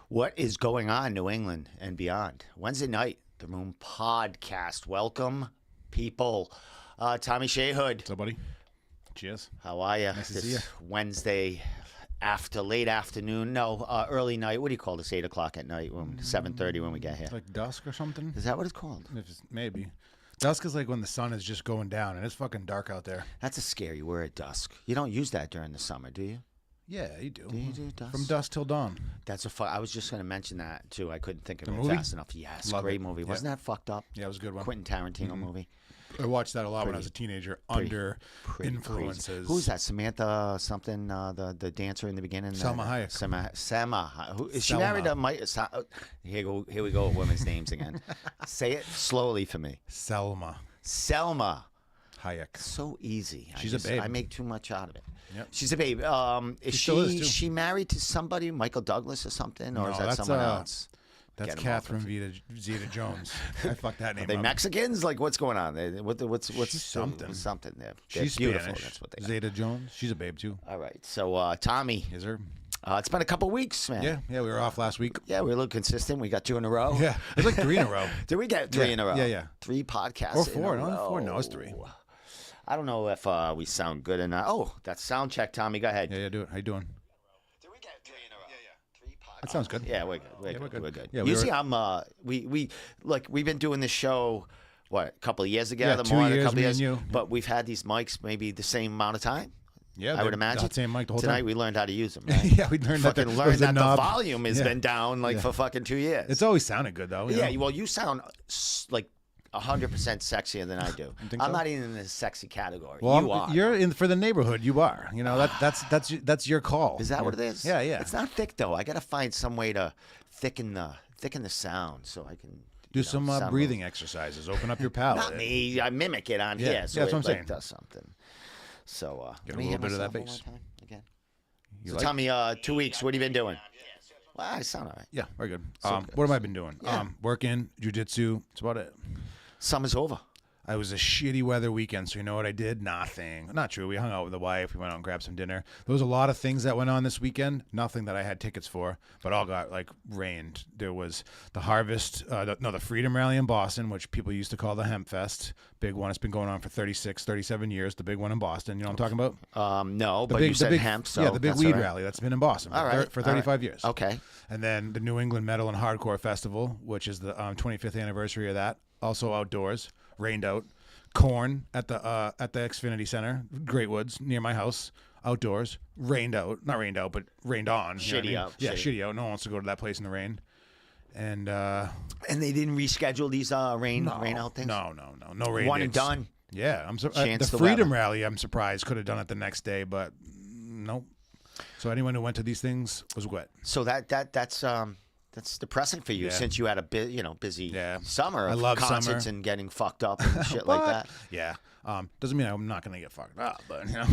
What is going on, New England and beyond? Wednesday night, The Room Podcast. Welcome, people. Tommy Shayhood. What's up, buddy? Cheers. How are you? Nice to see you. Wednesday late afternoon. No, early night. What do you call this? 8 o'clock at night, 7:30 when we get here. Like dusk or something? Is that what it's called? Maybe. Dusk is like when the sun is just going down, and it's fucking dark out there. That's a scary word, dusk. You don't use that during the summer, do you? Yeah, you do. Do you do dusk? From dusk till dawn. That's a I was just going to mention that, too. I couldn't think of The it movie? fast enough. Yes, Love great it. movie. Yeah. Wasn't that fucked up? Yeah, it was a good one. Quentin Tarantino movie. I watched that a lot when I was a teenager under Pretty influences. Crazy. Who's that? Samantha something, the dancer in the beginning? Salma Hayek. Selma. Who, is she Selma. married to Mike? Here we go with women's names again. Say it slowly for me. Selma Selma Hayek. So easy. She's a babe. I make too much out of it. Yep. She's a babe. Is still is, too. she married to somebody, Michael Douglas or something? Or is that that's, someone else? That's Get 'em Catherine Zeta-Jones. I fucked that name Are they up. Mexicans? Like, what's going on? What's She's something. Something there. She's beautiful. Spanish. That's what they are. Zeta-Jones. She's a babe, too. All right. So, Tommy, Is her? it's been a couple weeks, man. Yeah, we were off last week. Yeah, we're a little consistent. We got 2 in a row. Yeah, it was like 3 in a row. Did we get 3 in a row? Yeah. 3 podcasts Or in 4. a No, row. 4. No, it's 3. I don't know if we sound good or not. Oh, that's sound check, Tommy. Go ahead. Yeah, do it. How you doing? Did we get 3 in a row? Yeah. 3 podcasts. That sounds good. Yeah, we're good. We're good. Yeah, we Usually were- we've been doing this show, what, a couple of years together? Yeah, 2 more than a years, couple of me years. and you. But we've had these mics maybe the same amount of time. Yeah, I would imagine. the same mic the whole Tonight time. we learned how to use them. Right? Yeah, we learned fucking that learned that the knob. volume has Yeah. been down for fucking 2 years. It's always sounded good though. you Yeah, know? well, you sound like 100% sexier than I do. think I'm so? not even in the sexy category. Well, you are. You're in for the neighborhood. You are. You know that's your call. Is that what it is? Yeah. It's not thick though. I got to find some way to thicken the sound so I can Do some sound breathing exercises. Open up your palate. Not me. I mimic it on Yeah, here, so that's it what I'm saying. does something. So Get let a me little hear bit of that myself bass. one more time again. You So like- tell me, 2 weeks. What have you been doing? Well, I sound all right. Yeah, very good. good. What have I been doing? Yeah. Working, jiu-jitsu. That's about it. Summer's over. I was a shitty weather weekend, so you know what I did? Nothing. Not true. We hung out with the wife. We went out and grabbed some dinner. There was a lot of things that went on this weekend. Nothing that I had tickets for, but all got rained. There was the Harvest, the Freedom Rally in Boston, which people used to call the Hemp Fest. Big one. It's been going on for 36, 37 years. The big one in Boston. You know what I'm talking about? No, The but big, you said the big, hemp, so yeah, the big that's weed all right. rally that's been in Boston All right, for all 35 right. years. Okay. And then the New England Metal and Hardcore Festival, which is the 25th anniversary of that, also outdoors, rained out. Corn at the Xfinity Center, Great Woods, near my house, outdoors, rained out. Not rained out, but rained on. You know what I Shitty mean? out, Yeah, shitty. shitty out. No one wants to go to that place in the rain. And And they didn't reschedule these rain out things? No rain One and dates. done. Yeah, I'm Chance the the Freedom weather. Rally. I'm surprised could have done it the next day, but nope. So anyone who went to these things was wet. So that's depressing for you Yeah. since you had a busy Yeah. summer I of love concerts summer. and getting fucked up and shit like But, that. Yeah. Doesn't mean I'm not gonna get fucked up, but you know.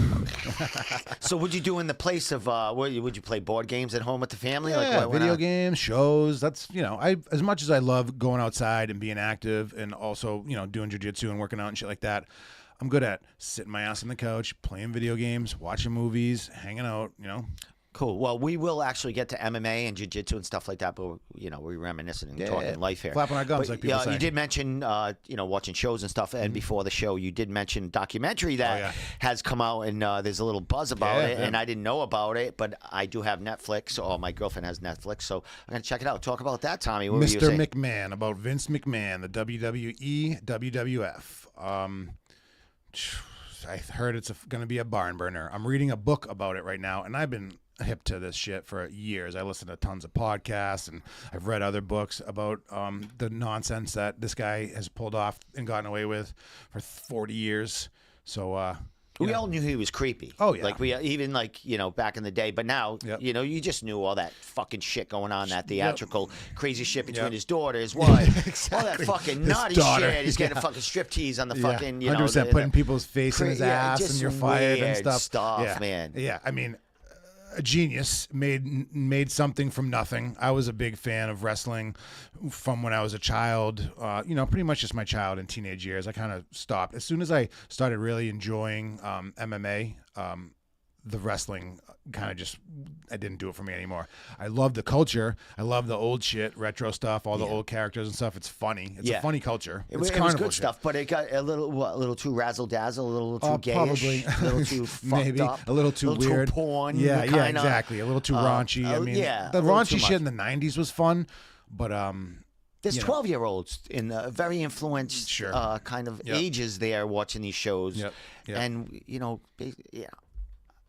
So what'd you do in the place of would you play board games at home with the family? Yeah, what went video on? games, shows. That's I as much as I love going outside and being active, and also doing jiu-jitsu and working out and shit like that. I'm good at sitting my ass on the couch, playing video games, watching movies, hanging out. Cool. Well, we will actually get to MMA and jiu-jitsu and stuff like that, but we're reminiscing and talking life here. Flapping our gums, But, like people say. You did mention, watching shows and stuff, and before the show, you did mention a documentary that has come out, and there's a little buzz about it, and I didn't know about it, but I do have Netflix, or my girlfriend has Netflix, so I'm going to check it out. Talk about that, Tommy. What were you Mr. saying? McMahon, about Vince McMahon, the WWE, WWF. I heard it's going to be a barn burner. I'm reading a book about it right now, and I've been hip to this shit for years. I listen to tons of podcasts, and I've read other books about the nonsense that this guy has pulled off and gotten away with for 40 years. So we all knew he was creepy. Oh, yeah. Like we even back in the day, but now Yep. you just knew all that fucking shit going on, that theatrical crazy shit between Yep. his daughter, his wife, Exactly. all that fucking His naughty daughter. shit. He's getting Yeah. a fucking striptease on the Yeah, fucking 100% putting people's face in his ass, just and you're fired and weird stuff. yeah. Man. Yeah, I mean, a genius, made something from nothing. I was a big fan of wrestling from when I was a child, pretty much just my child and teenage years. I kind of stopped. As soon as I started really enjoying MMA, the wrestling kind of just, I didn't do it for me anymore. I love the culture. I love the old shit, retro stuff, all the old characters and stuff. It's funny. It's a funny culture. It was good stuff, but it got a little too razzle dazzle, a little too gayish, probably. a little too fucked Maybe up, a little too weird, too porn. Yeah, exactly. A little too raunchy. I mean, the raunchy shit in the '90s was fun, but there's 12-year-olds in very influenced kind of ages there watching these shows, and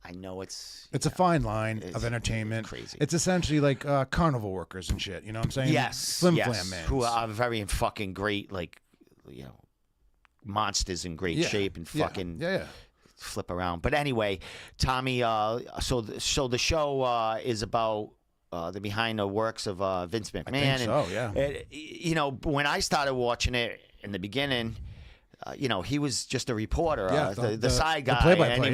I know it's a fine line of entertainment. Crazy. It's essentially like carnival workers and shit. You know what I'm saying? Yes, Flam man, who are very fucking great, monsters in great shape and fucking flip around. But anyway, Tommy. So the show is about the behind the works of Vince McMahon. I think so, when I started watching it in the beginning. He was just a reporter, the side guy, and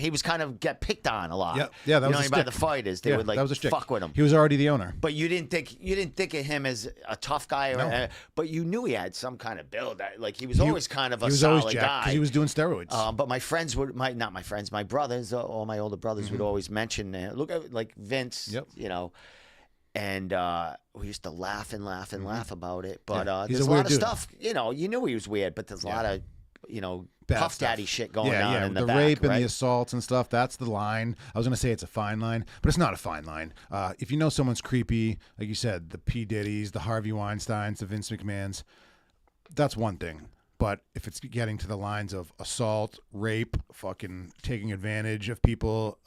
he was kind of get picked on a lot. Yeah, that was by the fighters. They would fuck with him. He was already the owner. But you didn't think of him as a tough guy, but you knew he had some kind of build. Like he was always kind of a solid guy. Because he was doing steroids. But my friends my brothers, all my older brothers would always mention, look at like Vince, And we used to laugh and laugh and laugh about it. But there's a lot of stuff, you knew he was weird, but there's a lot of, Puff Daddy shit going on in the back, rape and the assaults and stuff, that's the line. I was going to say it's a fine line, but it's not a fine line. If you know someone's creepy, like you said, the P. Diddy's, the Harvey Weinsteins, the Vince McMahons, that's one thing. But if it's getting to the lines of assault, rape, fucking taking advantage of people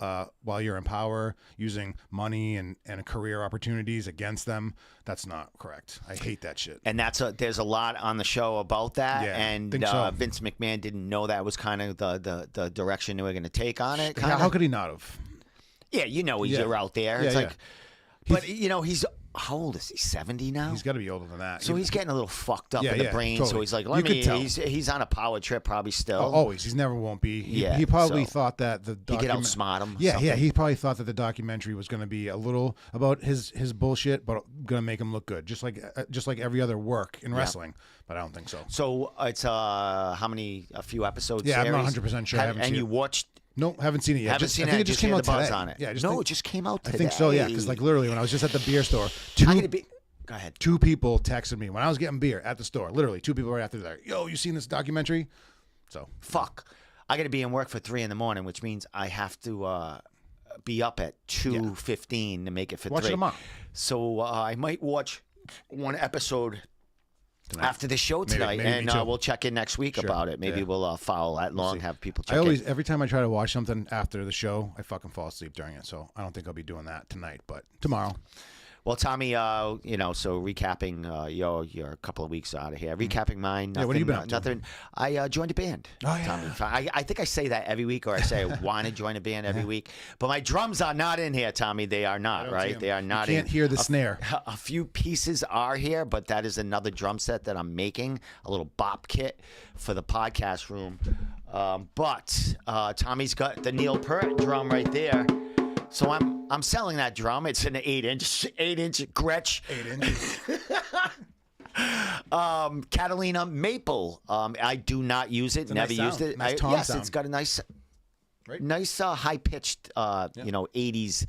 while you're in power, using money and career opportunities against them, that's not correct. I hate that shit. And there's a lot on the show about that. Yeah, and so. Vince McMahon didn't know that was kind of the direction they were going to take on it. How could he not have? Yeah, you're out there. It's like, but he's. How old is he? 70 now? He's got to be older than that. So he's getting a little fucked up in the brain. Totally. So he's like, he's on a power trip probably still. Always. He's never won't be. He probably thought that the he could outsmart him. Yeah. He probably thought that the documentary was going to be a little about his bullshit, but going to make him look good, just like every other work in wrestling. But I don't think so. So it's how many? A few episodes. Yeah, series? I'm not 100% sure. And you watched. No, haven't seen it yet. I think it just came out today. On it. Yeah, it just came out today. I think so, yeah, because like literally when I was just at the beer store, go ahead. 2 people texted me when I was getting beer at the store. Literally, 2 people right after there. Yo, you seen this documentary? So fuck. I got to be in work for 3 a.m, which means I have to be up at 2:15 to make it for 3. Watch it tomorrow. So I might watch one episode. Tonight. After the show tonight, maybe and we'll check in next week about it. Maybe we'll follow that long, have people check in. Every time I try to watch something after the show, I fucking fall asleep during it. So I don't think I'll be doing that tonight, but tomorrow. Well, Tommy, so recapping your couple of weeks out of here. Recapping mine. Nothing, what have you been up to? Nothing. I joined a band. Oh, yeah. Tommy. I think I say that every week, or I say I want to join a band every week. But my drums are not in here, Tommy. They are not, right? They are not in. You can't hear the snare. A few pieces are here, but that is another drum set that I'm making, a little bop kit for the podcast room. But Tommy's got the Neil Peart drum right there. So I'm selling that drum. It's an 8-inch Gretsch. 8 inches. Catalina Maple. I do not use it. Never used it. Nice tom sound. It's got a nice high pitched 80s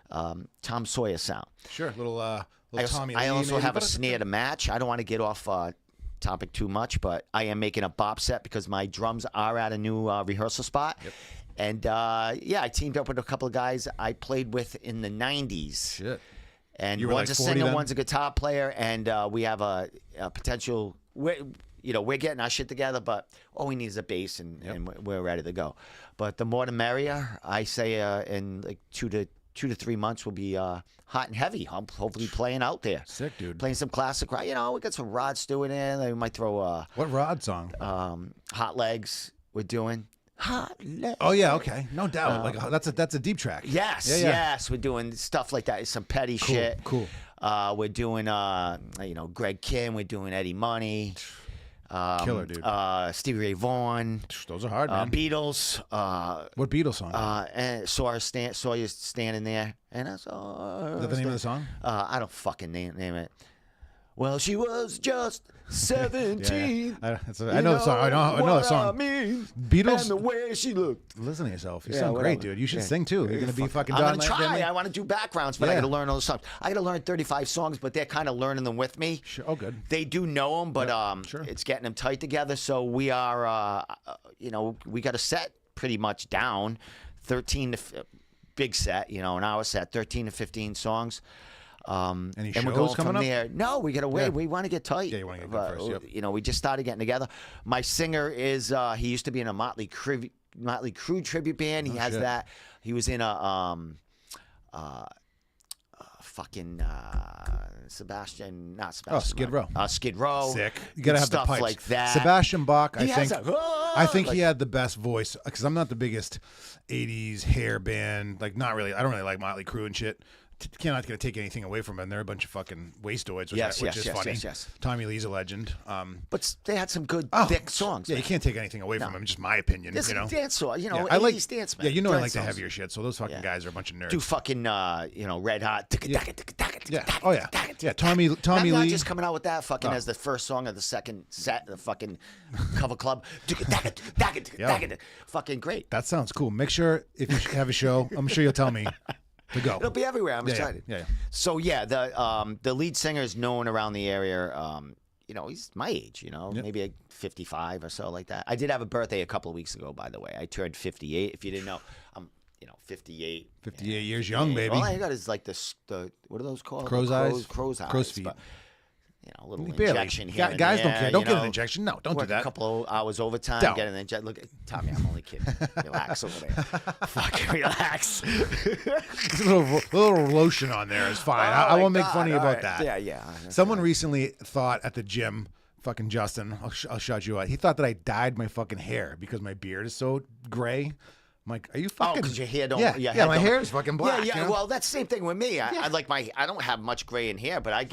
Tom Sawyer sound. Sure, little Tommy. I also have a snare to match. I don't want to get off topic too much, but I am making a bop set because my drums are at a new rehearsal spot. Yep. And, I teamed up with a couple of guys I played with in the 90s. Shit. And one's a singer, one's a guitar player, and we have a potential we're getting our shit together, but all we need is a bass, and we're ready to go. But the more the merrier. I say in like 2 to 3 months we'll be hot and heavy. I'm hopefully playing out there. Sick, dude. Playing some classic rock. We got some Rod Stewart in. We might throw what Rod song? Hot Legs. We're doing. Oh yeah, okay, no doubt. That's a deep track. Yes, we're doing stuff like that. Some petty shit. Cool. We're doing Greg Kim. We're doing Eddie Money. Killer, dude. Stevie Ray Vaughan. Those are hard, man. Beatles. What Beatles song? And saw you standing there, and I saw. Is that the name of the song? I don't fucking name it. Well, she was just 17. I know the song. I know the song. I mean, Beatles. and the way she looked. Listen to yourself. You sound great, dude. You should sing too. You're gonna be fucking. I'm Don gonna try. Family? I want to do backgrounds, but I got to learn all the songs. I got to learn 35 songs, but they're kind of learning them with me. Sure. Oh, good. They do know them, but sure. It's getting them tight together. So we are, we got a set pretty much down, 13 to big set, an hour set, 13 to 15 songs. Any and shows we're going coming from up? there. No, we got to wait. Yeah. We want to get tight. Yeah, you want to get good first. Yep. We just started getting together. My singer is he used to be in a Motley Crue tribute band. He has shit. that. He was in a Sebastian, not Sebastian. Skid Row. Skid Row. Sick. You gotta have stuff the pipes. like that. Sebastian Bach, I He has think he had the best voice because I'm not the biggest '80s hair band. Like, not really. I don't really like Motley Crue and shit. Not gonna take anything away from them. They're a bunch of fucking wastoids, which is funny. Yes. Tommy Lee's a legend. But they had some good thick songs. Yeah, man. you can't take anything away from them. Just my opinion. This is a dance song. I like 80s dance, man. Yeah, I like the songs. heavier shit. So those fucking guys are a bunch of nerds. Do fucking Red Hot. Yeah. Oh yeah. Yeah. Tommy Lee. Not just coming out with that fucking as the first song of the second set, the fucking cover club. Fucking great. That sounds cool. Make sure if you have a show, I'm sure you'll tell me to go. It'll be everywhere. I'm excited. Yeah. So yeah, the lead singer is known around the area. He's my age. Maybe like 55 or so, like that. I did have a birthday a couple of weeks ago, by the way. I turned 58. If you didn't know, I'm 58. 58 years young, baby. All I got is like the what are those called? Crow's eyes. Crow's eyes. Crow's feet. But, a little Barely. injection here. Guys and don't there, care. Don't get an injection. No, don't do work that. A couple of hours overtime. Don't. Get an injection. Look, Tommy, I'm only kidding. Relax over there. Fucking relax. A little lotion on there is fine. I won't make funny about that. Yeah. Someone recently thought at the gym, fucking Justin, I'll shout you out. He thought that I dyed my fucking hair because my beard is so gray. I'm like, are you fucking? because your hair don't. Yeah, my hair is fucking black. Yeah. Well, that's the same thing with me. I like I don't have much gray in hair, but I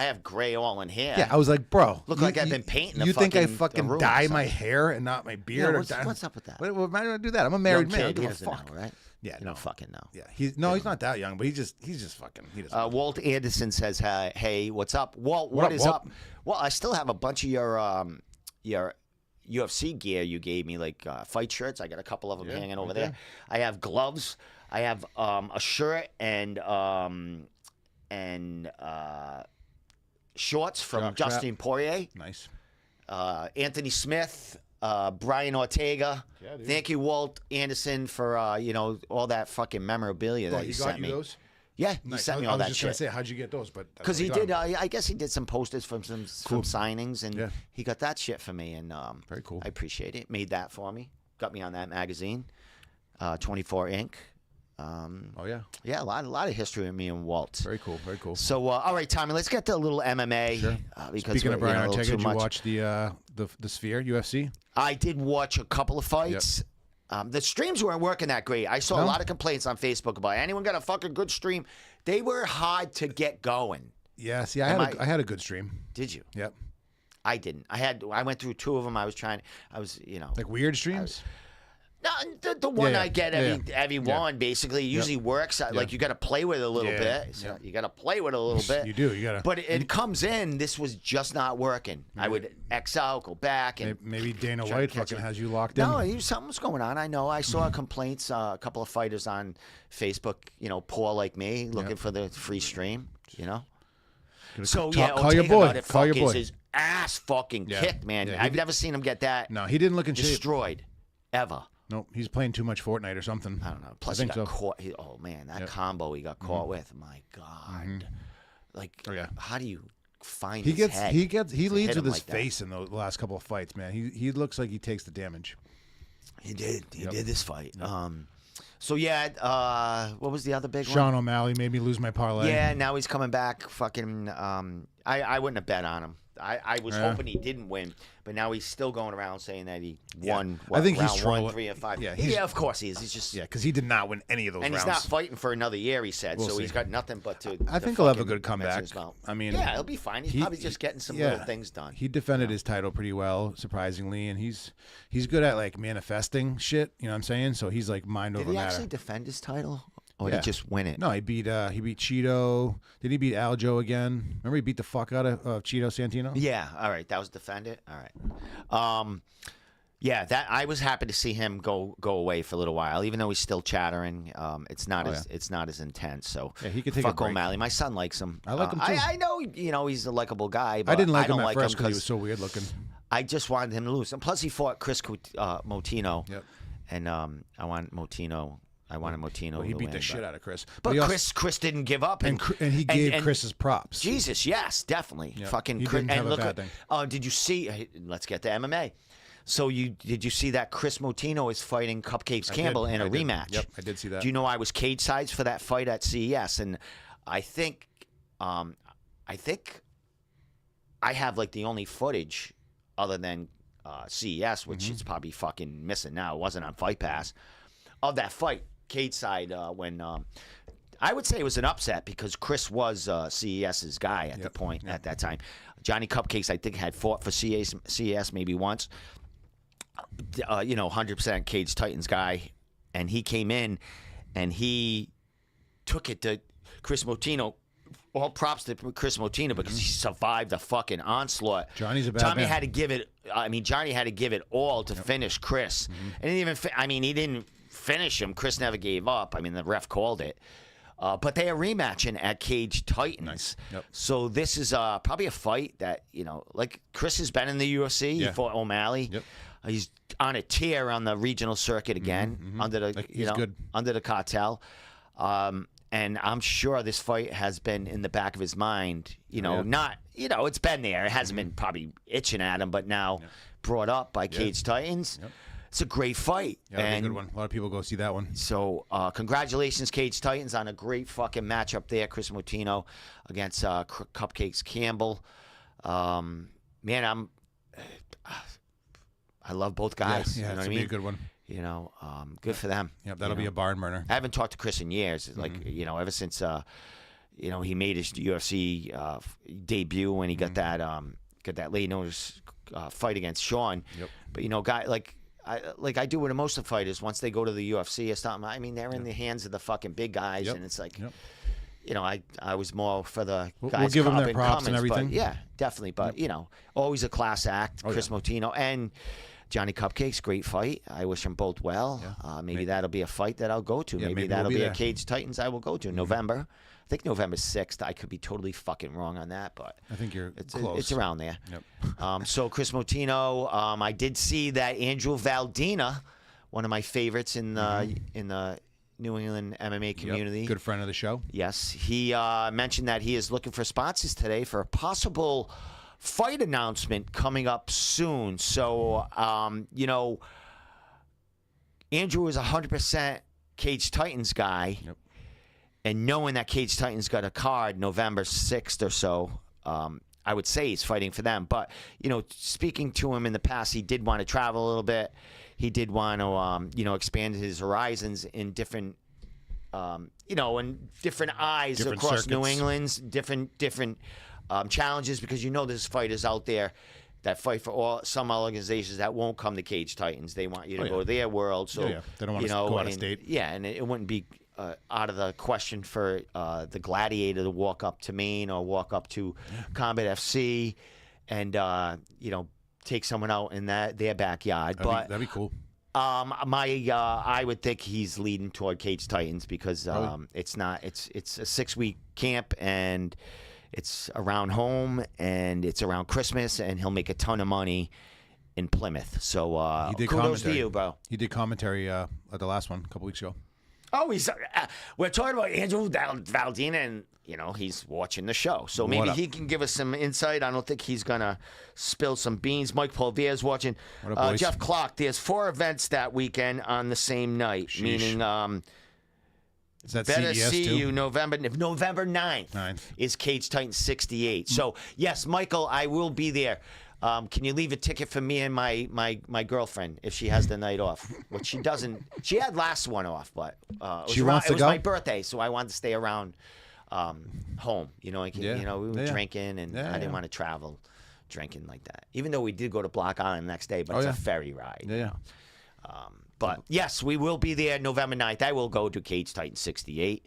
have gray all in hair. Yeah, I was like, bro, Look like I've been painting. You think I the fucking room dye or my something. hair and not my beard? What's up with that? Why do I do that? I'm a married man. I Kid, don't he give a doesn't fuck. know, right? Yeah, You don't fucking know. Yeah, he's not that young, but he's just fucking. He doesn't. Walt Anderson says, "Hey, what's up, Walt? What is Walt? up? Well, I still have a bunch of your UFC gear you gave me, like fight shirts. I got a couple of them hanging over there. I have gloves. I have a shirt and shorts from Justin Poirier. Nice. Anthony Smith, Brian Ortega. Yeah, dude. Thank you, Walt Anderson, for all that fucking memorabilia that you sent me. Those? Yeah, he Nice. sent me I all was that just shit. gonna say, how'd you get those? But Because he did, I guess he did some posters from some signings, and Yeah. he got that shit for me, and Very cool. I appreciate it. Made that for me. Got me on that magazine, 24 Inc. Oh yeah. Yeah, a lot of history with me and Walt. Very cool. Very cool. So, all right, Tommy, let's get to a little MMA. Sure. Because Speaking of Brian a little Ortega, too did you much. watch the Sphere UFC? I did watch a couple of fights. The streams weren't working that great. I saw a lot of complaints on Facebook about anyone got a fucking good stream. They were hard to get going. Yeah. See, I had a good stream. Did you? Yep. I didn't. I went through two of them. I was Like weird streams. No, the one Yeah, I get every one basically usually works. Like you got to play with it a little bit. So you got to play with it a little bit. You do. You gotta. But it comes in. This was just not working. I would X out, go back, and Maybe Dana try to White catch fucking it. has you locked in. No, something's going on. I know. I saw complaints. A couple of fighters on Facebook. Poor like me, looking for the free stream. So Call your boy. Got it Call your fucking boy. his ass fucking kicked, man. Yeah, I've never seen him get that No, he didn't look in shape. destroyed ever. Nope, he's playing too much Fortnite or something. I don't know. Plus, I he think got so. caught. Oh man, that combo he got caught with. My God, like, Oh, yeah. how do you find He his gets head he to leads hit with him his like that? face in the last couple of fights, man. He looks like he takes the damage. He did. He did this fight. So yeah. What was the other big one? Sean O'Malley made me lose my parlay. Yeah. Now he's coming back. Fucking. I wouldn't have bet on him. I was hoping he didn't win, but now he's still going around saying that he won. I think round he's trolling. 1, 3, and 5. Yeah, of course he is. He's just because he did not win any of those and rounds. he's not fighting for another year. He said We'll so. see. He's got nothing but to. I think he'll have a good comeback. I mean, yeah, he'll be fine. He's probably just getting some little things done. He defended his title pretty well, surprisingly, and he's good at like manifesting shit. You know what I'm saying? So he's like mind over matter. Did he actually defend his title? Or did he just win it? No, he beat Cheeto. Did he beat Aljo again? Remember he beat the fuck out of Cheeto Santino? Yeah. All right. That was defended. All right. Yeah. That I was happy to see him go away for a little while, even though he's still chattering. It's not as intense. So yeah, he could take fuck a break. O'Malley. My son likes him. I like him too. I know he's a likable guy. But I didn't like him don't at first because him he was so weird looking. I just wanted him to lose, and plus he fought Chris Motino. Yep. And I wanted Motino. Well, he to beat win, the shit out of Chris. But Chris didn't give up. And he gave Chris his props. Jesus, yes, definitely. Yep. Fucking he Chris. didn't have a bad thing. Did you see? Let's get to MMA. So did you see that Chris Motino is fighting Cupcakes Campbell in a rematch? Yep, I did see that. Do you know I was cage sides for that fight at CES, and I think I have like the only footage other than CES, which is probably fucking missing now. It wasn't on Fight Pass of that fight. Cage side when I would say it was an upset because Chris was CES's guy at the point at that time. Johnny Cupcakes I think had fought for CES maybe once. 100% Cage Titans guy, and he came in and he took it to Chris Motino. All props to Chris Motino because he survived the fucking onslaught. Johnny's a bad Johnny man. had to give it. Johnny had to give it all to finish Chris, and he didn't finish him. Chris never gave up. The ref called it. But they are rematching at Cage Titans. Nice. Yep. So this is probably a fight that, like Chris has been in the UFC. He fought O'Malley. Yep. He's on a tear on the regional circuit again under the under the cartel. And I'm sure this fight has been in the back of his mind. It's been there. It hasn't been probably itching at him, but now brought up by Cage Titans. Yep. It's a great fight. Yeah, that'd be a good one. A lot of people go see that one. So, congratulations, Cage Titans, on a great fucking matchup there. Chris Motino against Cupcakes Campbell. Man, I love both guys. Yeah, you know it's what I mean? Be a good one. Good for them. Yep, that'll be a barn burner. I haven't talked to Chris in years. Like, ever since, he made his UFC debut when he got that late notice fight against Sean. Yep. But, I do with most of the fighters, once they go to the UFC or something, they're in the hands of the fucking big guys, and it's like, I was more for the guys. We'll give them their props comments, and everything. But, yeah, definitely. But, always a class act, Chris Motino and Johnny Cupcakes, great fight. I wish them both well. Yeah. Maybe that'll be a fight that I'll go to. Yeah, maybe we'll that'll be there. a Cage Titans I will go to in November. I think November 6th. I could be totally fucking wrong on that, but I think you're close. It's around there. Yep. So Chris Motino, I did see that Andrew Valdina, one of my favorites in the New England MMA community. Yep. Good friend of the show. Yes. He mentioned that he is looking for sponsors today for a possible fight announcement coming up soon. So, Andrew is 100% Cage Titans guy. Yep. And knowing that Cage Titans got a card November 6th or so, I would say he's fighting for them. But, speaking to him in the past, he did want to travel a little bit. He did want to, expand his horizons in different, in different eyes Different across circuits. New England's different challenges, because there's fighters out there that fight for some organizations that won't come to Cage Titans. They want you to go to their world. So they don't want to go out of state. Yeah, and it wouldn't be out of the question for the Gladiator to walk up to Maine or walk up to Combat FC and take someone out in their backyard. That'd be cool. I would think he's leading toward Cage Titans because it's a 6-week camp and it's around home and it's around Christmas and he'll make a ton of money in Plymouth. So kudos to you, bro. He did commentary at the last one a couple weeks ago. Oh, we're talking about Andrew Valdina, and he's watching the show, so maybe he can give us some insight. I don't think he's gonna spill some beans. Mike Polvier's watching. What up, boys? Jeff Clark. There's 4 events that weekend on the same night, meaning Is that Better CES see too? you November 9th is Cage Titan 68. So yes, Michael, I will be there. Can you leave a ticket for me and my girlfriend if she has the night off? Which she doesn't. She had last one off, but She wants to it was go? my birthday, so I wanted to stay around home. You know, we were drinking, and I didn't want to travel drinking like that. Even though we did go to Block Island the next day, but it's a ferry ride. Yeah. But yes, we will be there November 9th. I will go to Cage Titan 68.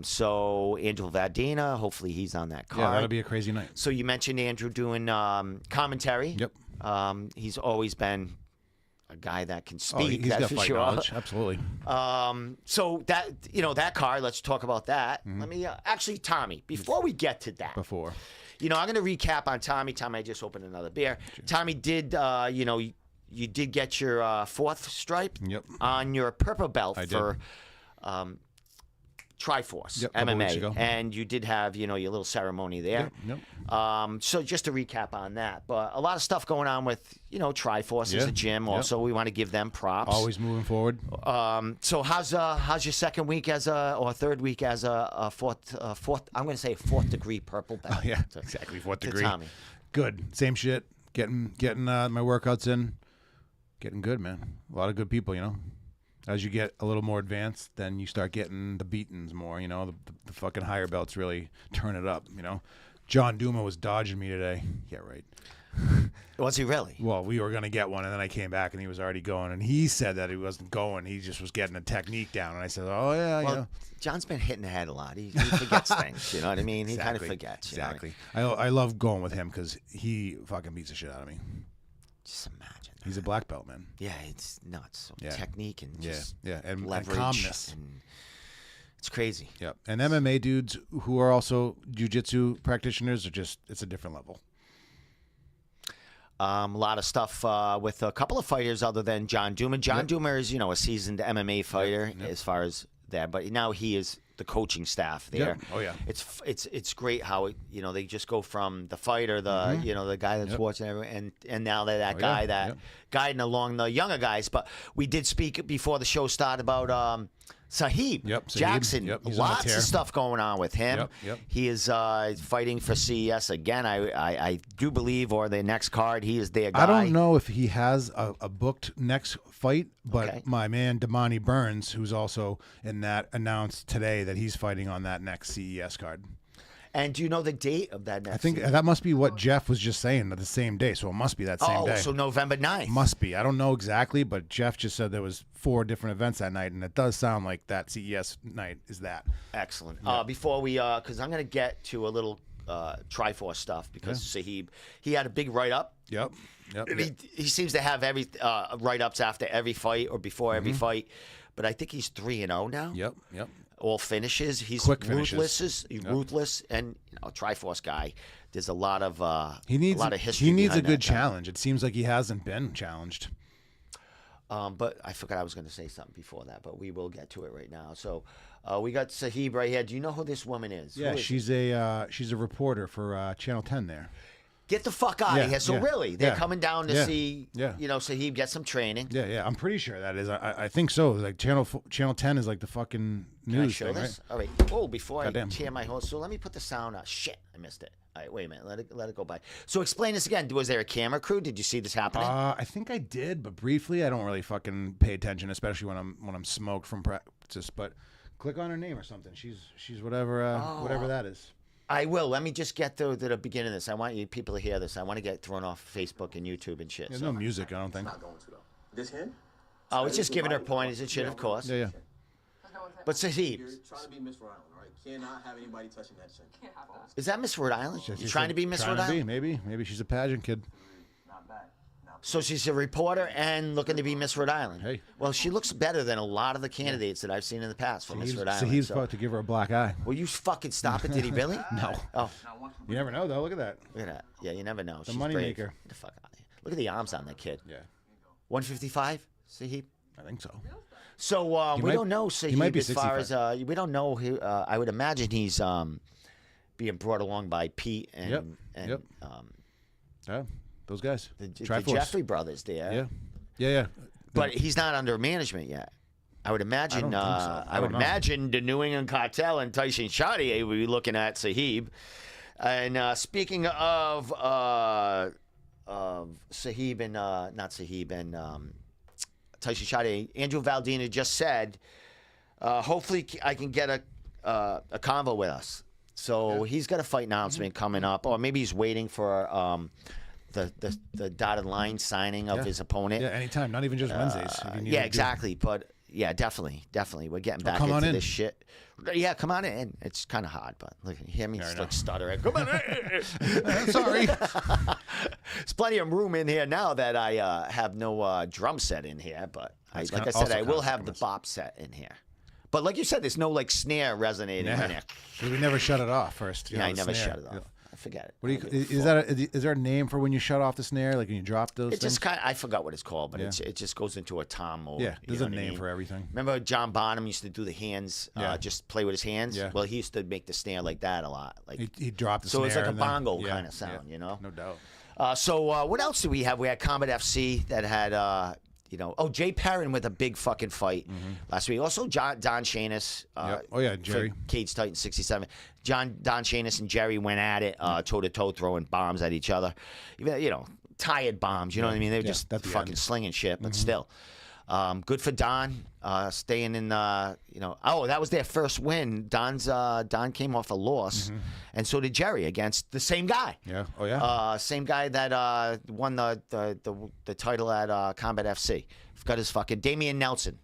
So Andrew Vadina, hopefully he's on that card. Yeah, that'll be a crazy night. So you mentioned Andrew doing commentary. Yep. He's always been a guy that can speak. He's that's got for fight sure. knowledge. Absolutely. So that card. Let's talk about that. Let me actually, Tommy. Before we get to that, I'm going to recap on Tommy. Tommy, I just opened another beer. Sure. Tommy did, you did get your 4th stripe on your purple belt for Triforce MMA, and you did have your little ceremony there. Yep. So just to recap on that, but a lot of stuff going on with Triforce as a gym. Also, we want to give them props. Always moving forward. So how's your second week or third week as a fourth? I'm going to say 4th degree purple belt. Oh, yeah, exactly 4th degree. Tommy. Good. Same shit. Getting my workouts in. Getting good, man. A lot of good people, As you get a little more advanced, then you start getting the beatings more, the fucking higher belts really turn it up, John Duma was dodging me today. Yeah, right. Was he really? Well, we were going to get one, and then I came back, and he was already going, and he said that he wasn't going. He just was getting a technique down, and I said, oh, yeah, well, John's been hitting the head a lot. He forgets things, you know what I mean? He kind of forgets. Exactly. I love going with him because he fucking beats the shit out of me. Just imagine. He's a black belt, man. Yeah, it's nuts. Technique and just and leverage and calmness. And it's crazy. Yep. And MMA dudes who are also jiu-jitsu practitioners it's a different level. A lot of stuff with a couple of fighters other than John Duma. John Duma is, a seasoned MMA fighter as far as that, but now he is the coaching staff there. Yep. Oh yeah. It's great how they just go from the fighter, the guy that's watching everyone, and now they're that guy that guiding along the younger guys. But we did speak before the show started about Sahib Jackson. Lots of stuff going on with him. He is fighting for CES again. I do believe, or the next card, he is their guy. I don't know if he has a booked next fight, but my man Damani Burns, who's also in that, announced today that he's fighting on that next CES card. And do you know the date of that next? I think that must be what Jeff was just saying, the same day. So it must be that same day. Oh, so November 9th. Must be. I don't know exactly, but Jeff just said there was 4 different events that night, and it does sound like that CES night is that. Excellent. Before we, because I'm going to get to a little Triforce stuff, because Sahib, he had a big write-up. Yep. He seems to have every write-ups after every fight or before every fight, but I think he's 3-0 now. Yep. All finishes. He's quick ruthless. finishes. He's ruthless, and Triforce guy. There's a lot of a lot of history. He needs a good guy. challenge. It seems like he hasn't been challenged. But I forgot I was going to say something before that, but we will get to it right now. So we got Sahib right here. Do you know who this woman is? Yeah, she's a reporter for Channel 10 there. Get the fuck out of here. So really, they're coming down to see, Sahib get some training. Yeah. I'm pretty sure that is. I think so. Like Channel 10 is like the fucking news thing, this? right? All right. Oh, before I tear my horse, so let me put the sound on. Shit, I missed it. All right, wait a minute. Let it go by. So explain this again. Was there a camera crew? Did you see this happening? I think I did, but briefly. I don't really fucking pay attention, especially when I'm smoked from practice. But click on her name or something. She's whatever whatever that is. I will. Let me just get to the beginning of this. I want you people to hear this. I want to get thrown off Facebook and YouTube and shit. There's no music, I don't think. Not going to though. This him? Oh, it's just giving her pointers and shit, of course. Yeah. But Sahib, You're trying to be Miss Rhode Island, right? Cannot have anybody touching that shit. Can't have that. is that Miss Rhode Island? You trying to be Miss Rhode Island? Maybe she's a pageant kid. Not bad. So she's a reporter and looking to be Miss Rhode Island. Hey. Well, she looks better than a lot of the candidates that I've seen in the past for Miss Rhode Island. So he's about to give her a black eye. Will you fucking stop it? Did he really? No. Oh, You never know, though. Look at that. look at that. Yeah, you never know. The She's money brave. maker. Get the fuck out of here. Look at the arms on that kid. Yeah, 155, Sahib? I think so. So we might- don't know he might Sahib be as far as 65. we don't know who. I would imagine he's being brought along by Pete and Yep. Yeah, those guys. the Triforce. Jeffrey brothers there. Yeah. But he's not under management yet. I would imagine. I would imagine the New England Cartel and Tyson Chartier would be looking at Sahib. And speaking of Sahib and not Sahib and Tyson Chartier, Andrew Valdina just said, hopefully I can get a convo with us. So he's got a fight announcement coming up, or maybe he's waiting for the dotted line signing of his opponent. Yeah, anytime, not even just Wednesdays. Yeah, exactly. But yeah, definitely. We're getting back into this shit. Yeah, come on in. It's kind of hard, but look, hear me like stuttering. Come on in. Sorry. There's plenty of room in here now that I have no drum set in here, but like I said, I will have the bop set in here. But like you said, there's no like snare resonating in there. We never shut it off first. Yeah, I never shut it off. I forget it. What do you? Is there a name for when you shut off the snare? Like when you drop those? It just kind of, I forgot what it's called, but it just goes into a tom mode. Yeah, there's a name for everything. Remember John Bonham used to do the hands, just play with his hands. Yeah. Well, he used to make the snare like that a lot. Like he dropped the snare. So it's like a bongo kind of sound, you know. No doubt. So what else did we have? We had Combat FC that had. Jay Perrin with a big fucking fight last week. Also, Don Shanis. Jerry. Cage Titan 67. Don Shanis and Jerry went at it toe-to-toe, throwing bombs at each other. Even, tired bombs, you know what I mean? They're just fucking slinging shit, but still. Good for Don, staying in, that was their first win. Don came off a loss, and so did Jerry against the same guy. Yeah. Oh, yeah. Same guy that won the title at Combat FC. Forgot his fucking Damian Nelson.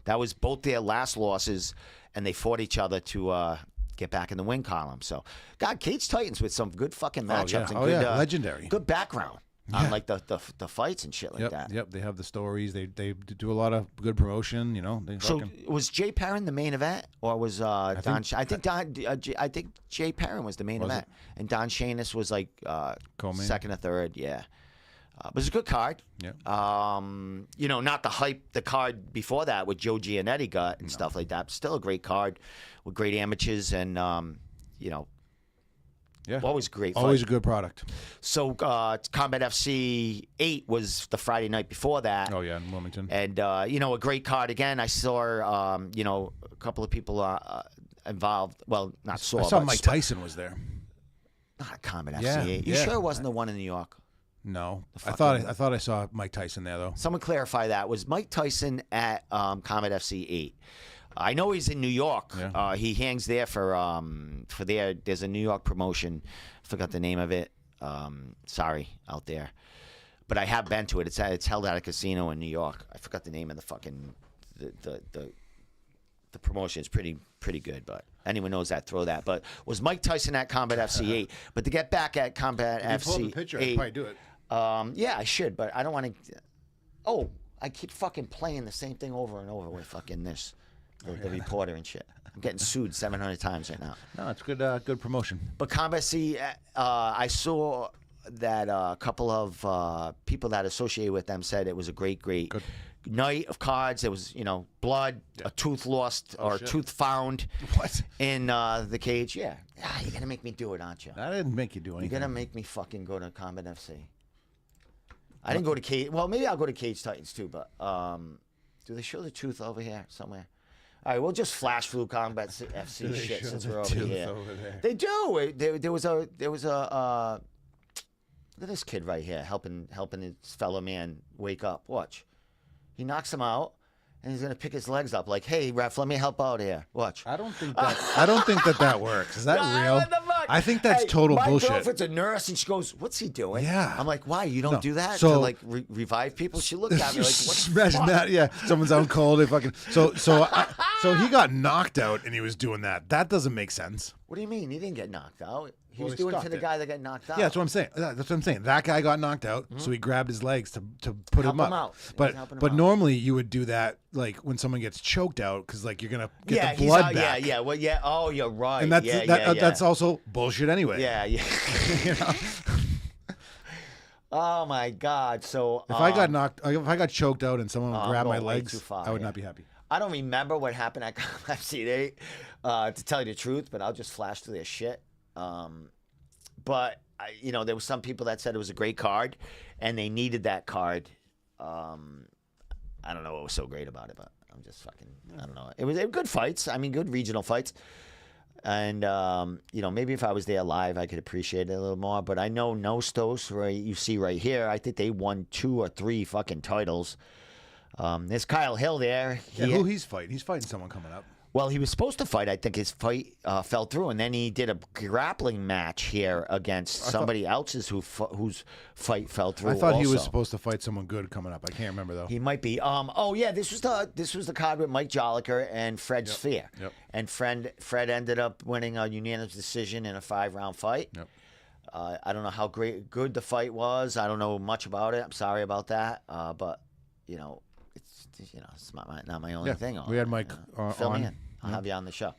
That was both their last losses, and they fought each other to get back in the win column. So, God, Cage Titans with some good fucking matchups and good, legendary, good background. On like the fights and shit like that. Yep, they have the stories. They do a lot of good promotion. So was Jay Perrin the main event, or was Don? I think Jay Perrin was the main event, and Don Shanis was like second or third. Yeah, it was a good card. Yeah. Not the hype the card before that with Joe Giannetti got and stuff like that. But still a great card with great amateurs and Yeah. Always great fight. Always a good product. So Combat FC 8 was the Friday night before that. Oh, yeah, in Wilmington. And, a great card. Again, I saw, a couple of people involved. Well, not saw. I saw Mike Tyson was there. Not Combat FC 8. You sure it wasn't the one in New York? No. I thought I saw Mike Tyson there, though. Someone clarify that. Was Mike Tyson at Combat FC 8? I know he's in New York. Yeah. He hangs there for there. There's a New York promotion. I forgot the name of it. Sorry out there, but I have been to it. It's held at a casino in New York. I forgot the name of the fucking the promotion. It's pretty good. But anyone knows that, throw that. But was Mike Tyson at Combat FC 8? But to get back at Combat FC 8, pull the picture, I'd probably do it. Yeah, I should, but I don't want to. Oh, I keep fucking playing the same thing over and over with fucking this. The reporter and shit. I'm getting sued 700 times right now. No, it's good promotion. But Combat C, I saw that a couple of people that associated with them said it was a great night of cards. There was, blood, a tooth lost or a tooth found in the cage. Yeah. You're going to make me do it, aren't you? I didn't make you do anything. You're going to make me fucking go to Combat FC. I didn't go to Cage. Well, maybe I'll go to Cage Titans too, but do they show the tooth over here somewhere? All right, we'll just flash through Combat FC shit since we're over here. They do. There was a look at this kid right here helping his fellow man wake up. Watch. He knocks him out, and he's gonna pick his legs up like, "Hey, ref, let me help out here." Watch. I don't think that works. Is that real? What the fuck? I think that's total bullshit. My girlfriend's a nurse, and she goes, "What's he doing?" Yeah. I'm like, "Why? You don't do that to like revive people?" She looked at me like, "What?" Imagine that. Yeah, someone's out cold. They fucking so he got knocked out, and he was doing that. That doesn't make sense. What do you mean? He didn't get knocked out. He was doing it for the guy that got knocked out. Yeah, that's what I'm saying. That's what I'm saying. That guy got knocked out, so he grabbed his legs to put him up. But normally you would do that like when someone gets choked out because like you're gonna get the blood back. Yeah. Well, yeah. Oh, you're right. And that's also bullshit anyway. Yeah. Oh my God. So if I got choked out and someone grabbed my legs, I would not be happy. I don't remember what happened at FC8, to tell you the truth, but I'll just flash through their shit. But there was some people that said it was a great card, and they needed that card. I don't know what was so great about it, but I'm just fucking. I don't know. It was good fights. I mean, good regional fights. And maybe if I was there live, I could appreciate it a little more. But I know Nostos, right? You see right here. I think they won 2 or 3 fucking titles. There's Kyle Hill there. Who he's fighting? He's fighting someone coming up. Well, he was supposed to fight. I think his fight fell through, and then he did a grappling match here against somebody else's whose fight fell through. I thought also. he was supposed to fight someone good coming up. I can't remember though. He might be. This was the card with Mike Jolliker and Fred Sphere. Yep. And Fred ended up winning a unanimous decision in a 5-round fight. Yep. I don't know how good the fight was. I don't know much about it. I'm sorry about that. But it's not my only thing. We had Mike fill me on. in. I'll have you on the show.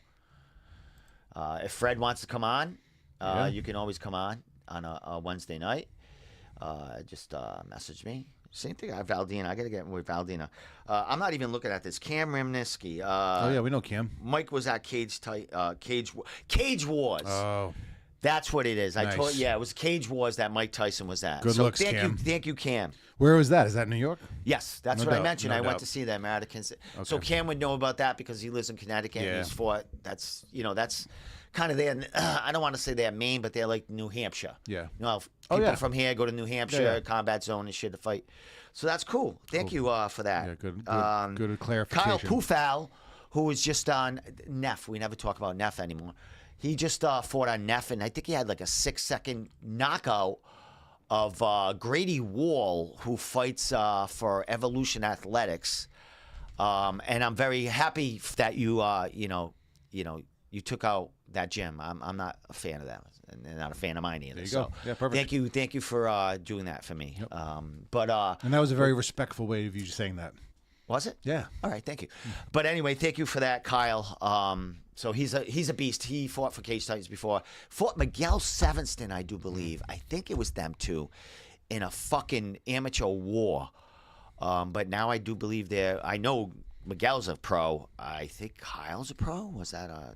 If Fred wants to come on, you can always come on a Wednesday night. Just message me. Same thing. Valdina. I got to get with Valdina. I'm not even looking at this. Cam Rimniski. We know Cam. Mike was at Cage Wars. Oh. That's what it is. I Nice. told it was Cage Wars that Mike Tyson was at. Good looks, Cam. Thank you, Cam. Where was that? Is that New York? Yes, that's No what I doubt, mentioned. no I went doubt. to see them at So Okay. Cam would know about that because he lives in Connecticut and he's fought. That's kind of their. I don't want to say they're Maine, but they're like New Hampshire. Yeah. People from here go to New Hampshire, Yeah. Combat Zone and shit to fight. So that's cool. Thank you for that. Yeah, good clarification. Kyle Pufal, who was just on Neff. We never talk about Neff anymore. He just fought on Neff, and I think he had like a 6-second knockout of Grady Wall, who fights for Evolution Athletics. And I'm very happy that you took out that gym. I'm not a fan of that, and they're not a fan of mine either. There you go. Yeah, perfect. Thank you for doing that for me. Yep. And that was a very respectful way of you saying that. Was it? Yeah. All right, thank you. But anyway, thank you for that, Kyle. So he's a beast. He fought for Cage Titans before. Fought Miguel Sevenston, I do believe. I think it was them two in a fucking amateur war. But now I do believe I know Miguel's a pro. I think Kyle's a pro. Was that a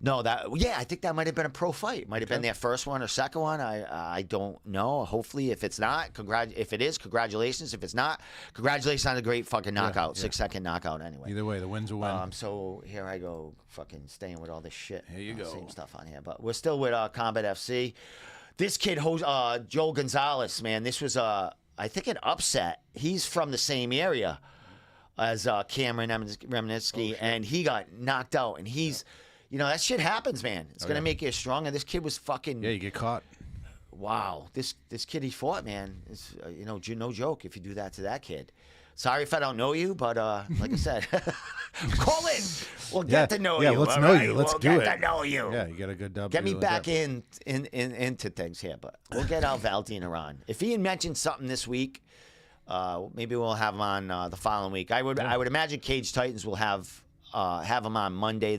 No, I think that might have been a pro fight. Might have been their first one or second one. I don't know. Hopefully, if it's not, if it is, congratulations. If it's not, congratulations on a great fucking knockout, 6-second knockout. Anyway, Either way, the win's a win. So here I go, fucking staying with all this shit. Here you go. Same stuff on here, but we're still with Combat FC. This kid, Joel Gonzalez, man, this was I think an upset. He's from the same area as Cameron Remnitsky, and he got knocked out, and he's. That shit happens, man. It's going to make you stronger. This kid was fucking... Yeah, you get caught. Wow. This kid he fought, man, is, no joke if you do that to that kid. Sorry if I don't know you, but like I said, call in. We'll get to know you. Yeah, let's know you. Let's do it. We'll get to know you. Yeah, you got a good W. Get me back into things here, but we'll get Al Valdina on. If he mentioned something this week, maybe we'll have him on the following week. I would imagine Cage Titans will have them on Monday.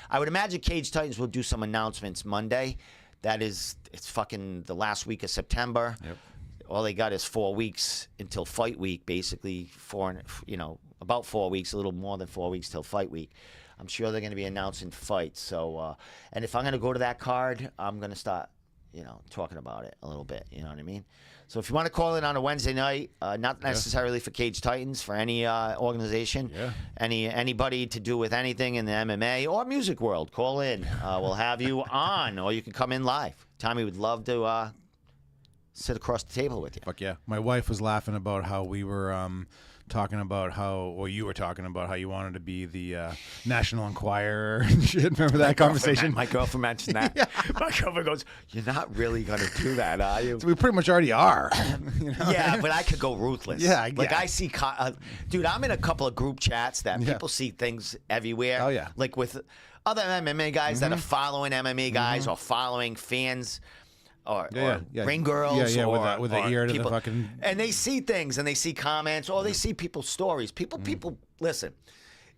I would imagine Cage Titans will do some announcements Monday. It's fucking the last week of September. Yep. All they got is 4 weeks until fight week, basically about 4 weeks, a little more than 4 weeks till fight week. I'm sure they're going to be announcing fights. So, and if I'm going to go to that card, I'm going to start, talking about it a little bit. You know what I mean? So if you want to call in on a Wednesday night, not necessarily for Cage Titans, for any organization, anybody to do with anything in the MMA or music world, call in. We'll have you on, or you can come in live. Tommy would love to sit across the table with you. Fuck yeah. My wife was laughing about how we were talking about you were talking about how you wanted to be the National Enquirer and shit. Remember that conversation? My girlfriend mentioned that. Yeah. My girlfriend goes, "You're not really going to do that, are you?" So we pretty much already are. Yeah, but I could go ruthless. Yeah. I see, dude, I'm in a couple of group chats that people see things everywhere. Oh, yeah. Like with other MMA guys that are following MMA guys or following fans. Or ring girls, with the ear to people, the fucking, and they see things and they see comments or they see people's stories. People, listen.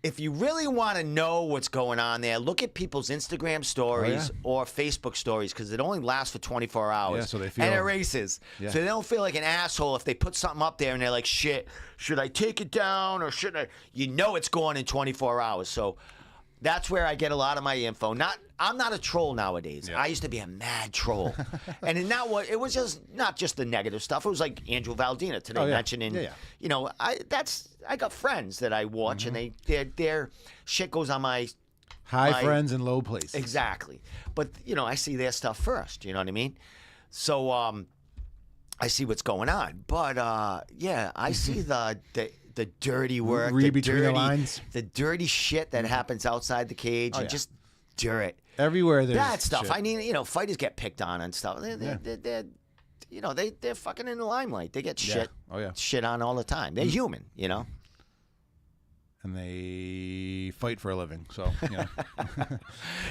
If you really want to know what's going on there, look at people's Instagram stories or Facebook stories because it only lasts for 24 hours. Yeah, so they feel, and it erases. Yeah. So they don't feel like an asshole if they put something up there and they're like, "Shit, should I take it down or shouldn't I?" It's going in 24 hours. So That's where I get a lot of my info. I'm not a troll nowadays. Yeah. I used to be a mad troll, and now what? It was just not just the negative stuff. It was like Andrew Valdina today mentioning. You know, I got friends that I watch, and their shit goes on my high friends and low places. Exactly, but you know, I see their stuff first. You know what I mean? So I see what's going on, but yeah, I see the dirty work, Read between the lines, the dirty shit that happens outside the cage, and just dirt everywhere. There's that stuff. shit. I mean, you know, fighters get picked on and stuff. They're you know, they're fucking in the limelight. They get shit on all the time. They're human, you know. And they fight for a living, so you know.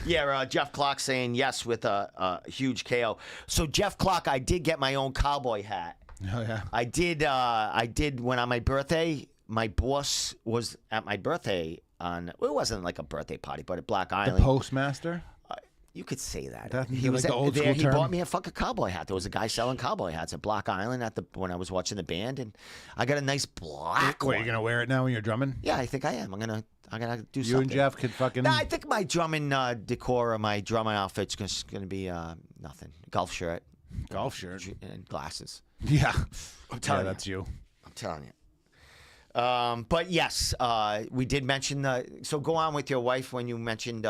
Yeah, Jeff Clark saying yes with a huge KO. So Jeff Clark, I did get my own cowboy hat. Oh yeah, I did when on my birthday. My boss was at my birthday on. Well, it wasn't like a birthday party, but at Black Island. the postmaster. You could say that. He was like the old there. school He term? bought me a fucking cowboy hat. There was a guy selling cowboy hats at Black Island when I was watching the band, and I got a nice black one. Wait, you're gonna wear it now when you're drumming? Yeah, I think I am. I gotta do something. You and Jeff could fucking. Nah, I think my drumming decor or my drumming outfit's gonna be nothing. Golf shirt, and glasses. Yeah, I'm telling you. that's you. I'm telling you. But yes, we did mention so go on with your wife when you mentioned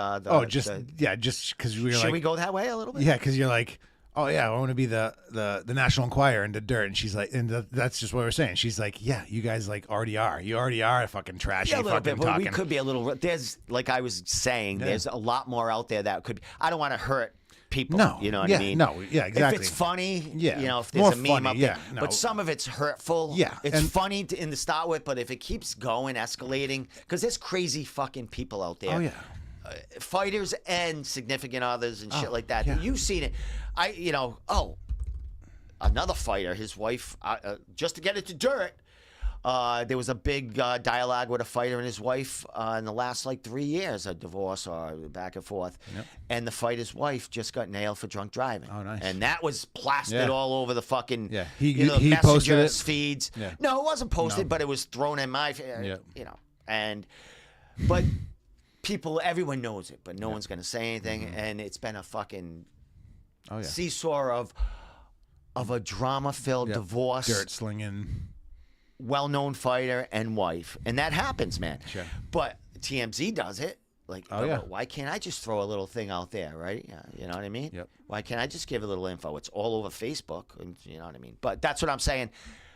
just because we were should we go that way a little bit? Yeah, because you're like, oh yeah, I want to be the National Enquirer into dirt, and she's like, and that's just what we're saying. She's like, yeah, you guys like already are. You already are fucking trashy. Yeah, a little fucking bit, but talking. we could be a little. There's like I was saying, there's a lot more out there that could. I don't want to hurt people. No, you know what I mean? No, yeah, exactly. If it's funny, yeah, you know, if there's more a meme funny, up there, no. But some of it's hurtful. Yeah, it's funny in the start with, but if it keeps going, escalating, because there's crazy fucking people out there. Oh yeah. Fighters and significant others and shit like that. yeah. You've seen it. Another fighter, his wife, just to get it to dirt, there was a big dialogue with a fighter and his wife in the last like 3 years, a divorce or back and forth. Yep. And the fighter's wife just got nailed for drunk driving. Oh, nice. And that was plastered all over the fucking he messenger posted it. feeds. Yeah. No, it wasn't posted, No. but it was thrown in my but people, everyone knows it, but no one's going to say anything. Mm-hmm. And it's been a fucking Oh yeah. seesaw of a drama-filled divorce. Dirt slinging. Well-known fighter and wife, and that happens, man. Sure. But TMZ does it. Like, yeah. why can't I just throw a little thing out there, right? Yeah, you know what I mean? Yep. Why can't I just give a little info? It's all over Facebook, and you know what I mean? But that's what I'm saying.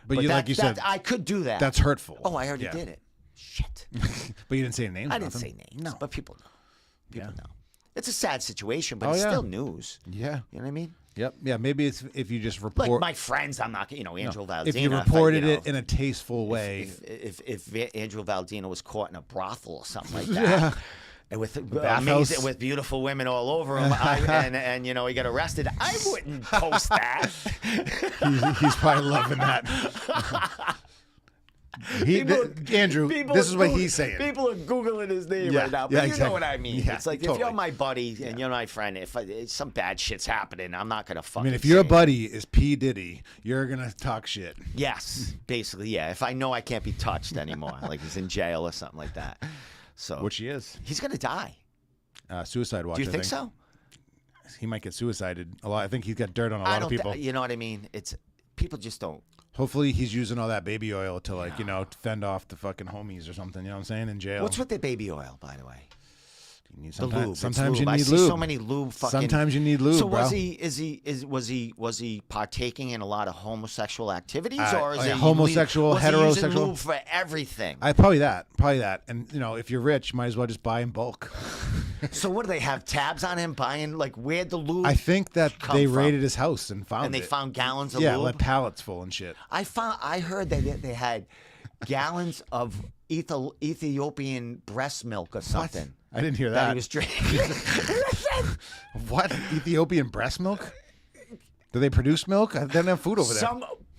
But like you said, I could do that. That's hurtful. Oh, I already did it. Shit. But you didn't say names. I didn't say names, No. but people know. People Yeah. know. It's a sad situation, but Oh, it's yeah. still news. Yeah. You know what I mean? Yep. Yeah. Maybe it's if you just report. Like my friends, I'm not, Andrew Valdina. if you reported it in a tasteful way. If Andrew Valdina was caught in a brothel or something like that, Yeah. and with bathhouse. with beautiful women all over him, and he got arrested, I wouldn't post that. He's probably loving that. Andrew, this is what he's saying. People are Googling his name Yeah, right now, but yeah, you exactly. know what I mean. Yeah, It's like totally. if you're my buddy and you're my friend, if some bad shit's happening, I'm not gonna fucking. I mean, if your say it. buddy is P. Diddy, you're gonna talk shit. Yes, basically, yeah. If I know I can't be touched anymore, like he's in jail or something like that, so Which he is. he's gonna die. Suicide watch. Do you I think so? He might get suicided a lot. I think he's got dirt on a I lot don't. of people. You know what I mean? It's people just don't. Hopefully, he's using all that baby oil to fend off the fucking homies or something. You know what I'm saying? In jail. What's with the baby oil, by the way? You need The lube. Sometimes It's you lube. need I see lube. so many lube fucking. Sometimes you need lube, So bro. was he partaking in a lot of homosexual activities, or is yeah, he homosexual, was he using heterosexual? lube for everything? Probably that. And if you're rich, you might as well just buy in bulk. So what do they have tabs on him buying? Like where'd the lube? I think that come they from? raided his house and found And they it. found gallons of yeah, lube. like pallets full and shit. I heard that they had gallons of Ethiopian breast milk or something. I didn't hear That that. he was drinking. What? Ethiopian breast milk? Do they produce milk? They don't have food over there.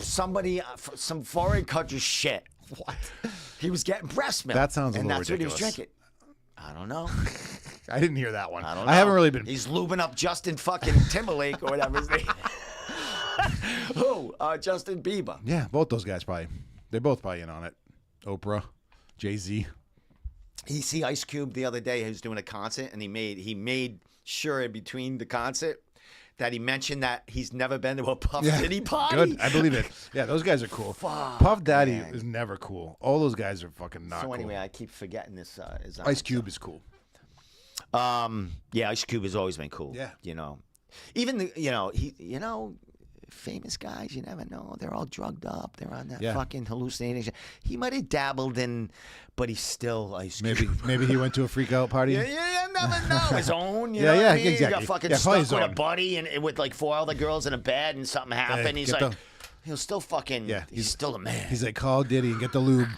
Somebody, some foreign country shit. What? He was getting breast milk. That sounds a and little that's what he was ridiculous. drinking. I don't know. I didn't hear that one. I don't know. I haven't really been. He's lubing up Justin fucking Timberlake or whatever his name. Who? Justin Bieber. Yeah, both those guys probably. They're both probably in on it. Oprah, Jay-Z. You see Ice Cube the other day, he was doing a concert, and he made sure in between the concert that he mentioned that he's never been to a Puff Daddy party. Good, I believe it. Yeah, those guys are cool. Fuck, Puff Daddy man. is never cool. All those guys are fucking not So anyway, cool. I keep forgetting this. Ice Cube is cool. Yeah, Ice Cube has always been cool. Yeah. You know, even famous guys, you never know. They're all drugged up. They're on that fucking hallucination. He might have dabbled in, but he's still Ice Cube. Maybe he went to a freak out party. You never know. His own, you Yeah, know yeah, what I mean? exactly. He got fucking Yeah, probably stuck his with a own. buddy and with like 4 other girls in a bed and something happened. He's get like, the- he'll still fucking, he's still a man. He's like, call Diddy and get the lube.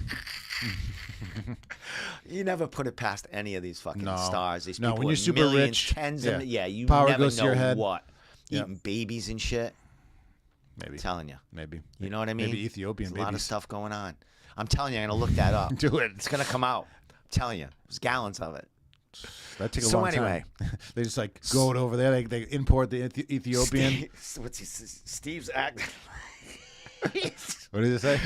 You never put it past any of these fucking stars. These people when you're with super millions, rich, tens of, you power never goes to know your head. what. Yeah. Eating babies and shit. Maybe. I'm telling you. Maybe. You know what I mean? Maybe Ethiopian There's a lot of babies. stuff going on. I'm telling you, I'm going to look that up. Do it. It's going to come out. I'm telling you. There's gallons of it. That takes a So long anyway. time. They just like go over there. They import the Ethiopian. Steve's acting. What did it say?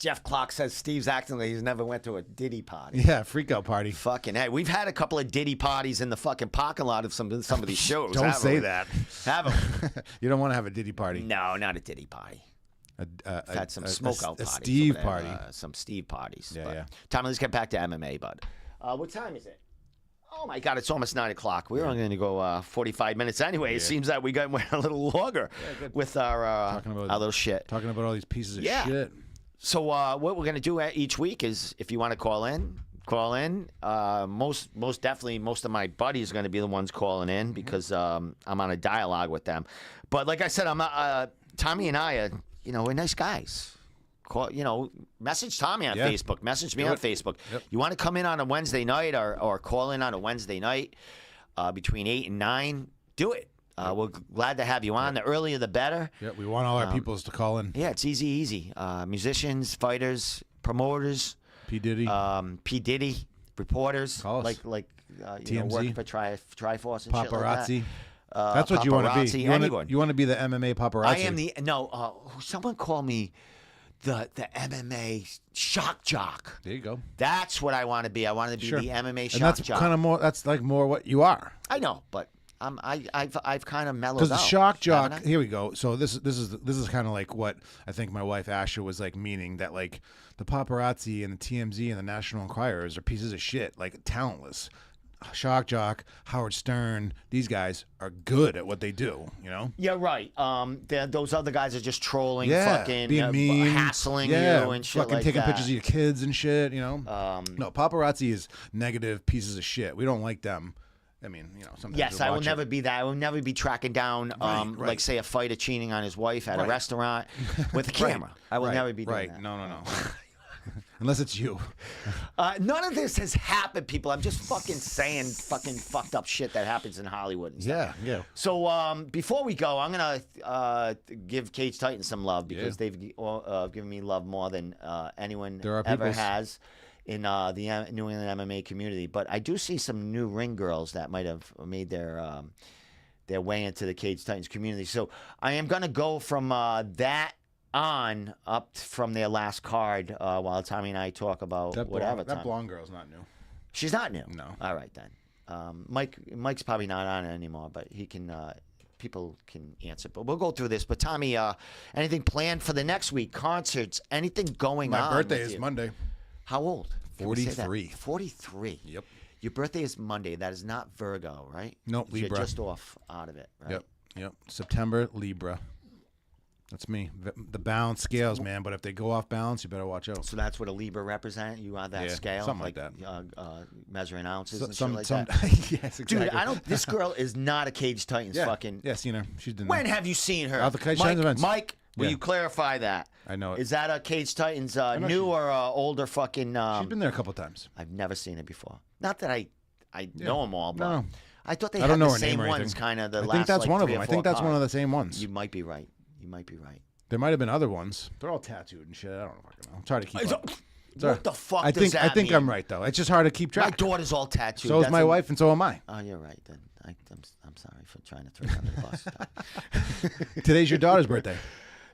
Jeff Clark says Steve's acting like he's never went to a Diddy party. Yeah, freak out party. Fucking hey, we've had a couple of Diddy parties in the fucking parking lot of some of these shows. Don't haven't say we? that. Haven't You don't want to have a Diddy party. we? No, not a Diddy party. I've had some smoke out a parties. Steve over there, party. Some Steve parties. Yeah, but yeah. Tommy, let's get back to MMA, bud. What time is it? Oh my God, it's almost 9 o'clock. We're only going to go 45 minutes anyway. It seems that we went a little longer with our little shit. Talking about all these pieces of Yeah. shit. So what we're going to do each week is, if you want to call in. Most definitely, most of my buddies are going to be the ones calling in because I'm on a dialogue with them. But like I said, I'm not. Tommy and I are, we're nice guys. Call, message Tommy on Facebook. Message me on Facebook. Yep. You want to come in on a Wednesday night or call in on a Wednesday night between 8 and 9? Do it. We're glad to have you on. The earlier, the better. Yeah, we want all our peoples to call in. Yeah, it's easy. Musicians, fighters, promoters, P. Diddy. P. Diddy, reporters, Call us. like TMZ. working for Triforce and shit like Paparazzi. that. That's what you want to paparazzi, be. Anyone. You want to be the MMA paparazzi. I am someone called me the MMA shock jock. There you go. That's what I want to be. I want to be Sure. the MMA shock And that's jock. kind of more. That's like more what you are. I know, but I've kind of mellowed out. Because the shock jock. haven't I? Here we go. So this is kind of like what I think my wife Asha was like meaning, that like the paparazzi and the TMZ and the National Enquirers are pieces of shit, like talentless. Shock jock, Howard Stern, these guys are good at what they do. Yeah, right. Those other guys are just trolling, fucking being mean, hassling you and shit fucking like taking that. pictures of your kids and shit. No, paparazzi is negative pieces of shit. We don't like them. I mean, sometimes. Yes, we'll I will watch never it. be that. I will never be tracking down, Right. like, say, a fighter cheating on his wife at a Right. restaurant with a camera. I will never be doing Right. that. No. Unless it's you. None of this has happened, people. I'm just fucking saying fucking fucked up shit that happens in Hollywood and stuff. Yeah. So before we go, I'm gonna give Cage Titans some love because they've given me love more than anyone There are ever peoples. has in the New England MMA community. But I do see some new ring girls that might have made their way into the Cage Titans community. So I am gonna go from that on up from their last card while Tommy and I talk about That whatever. blonde girl's not new. She's not new. No. All right then. Mike's probably not on it anymore, but he can. People can answer. But we'll go through this. But Tommy, anything planned for the next week? Concerts? Anything going My on? birthday with is you? Monday. How old? Can we say that? 43. 43. Yep. Your birthday is Monday. That is not Virgo, right? Nope, You're Libra. just off out of it, right? Yep. September, Libra. That's me. The balance scales, man. But if they go off balance, you better watch out. So that's what a Libra represent. You on that Yeah, scale, something like that. Measuring ounces and Some, shit like that. yes, exactly. Dude, I don't. This girl is not a Cage Titans fucking. Yeah, seen her. She's been When there. have you seen her? At the Cage Titans events. Mike, will Yeah. you clarify that? I know it. Is that a Cage Titans know new she- or older fucking? She's been there a couple times. I've never seen it before. Not that I know them all, but No. I thought they I had don't know the her same name or ones. anything. Kind of the I last. think that's like, one of 3 them. or I think 4 that's one of the cards. same ones. You might be right. You might be right. There might have been other ones. They're all tattooed and shit. I don't fucking know. I'm trying to keep up. What the fuck I does think that I think mean? I'm right though. It's just hard to keep My track. daughter's all tattooed. So is That's my a- wife, and so am I. Oh, you're right. Then I'm sorry for trying to throw you under the bus. Today's your daughter's birthday.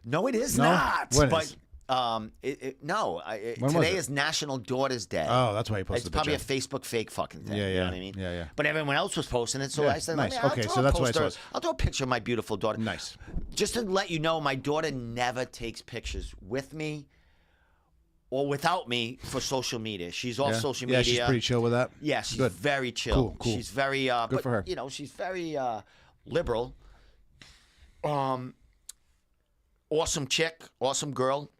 No, it is No? not. When but is? No. When was Today it? is National Daughters Day. Oh, that's why you posted It's the probably a picture. Facebook fake fucking thing. Yeah, You yeah. know what I mean? Yeah, yeah. But everyone else was posting it, so Yeah, I said, nice. I'll Okay, throw so a that's why I poster. saw it. I'll throw a picture of my beautiful daughter. Nice. Just to let you know, my daughter never takes pictures with me or without me for social media. She's off social media. Yeah, she's pretty chill with that. Yeah, she's Good. very chill. Cool. She's very Good for her. You know, she's very liberal. Awesome chick, awesome girl.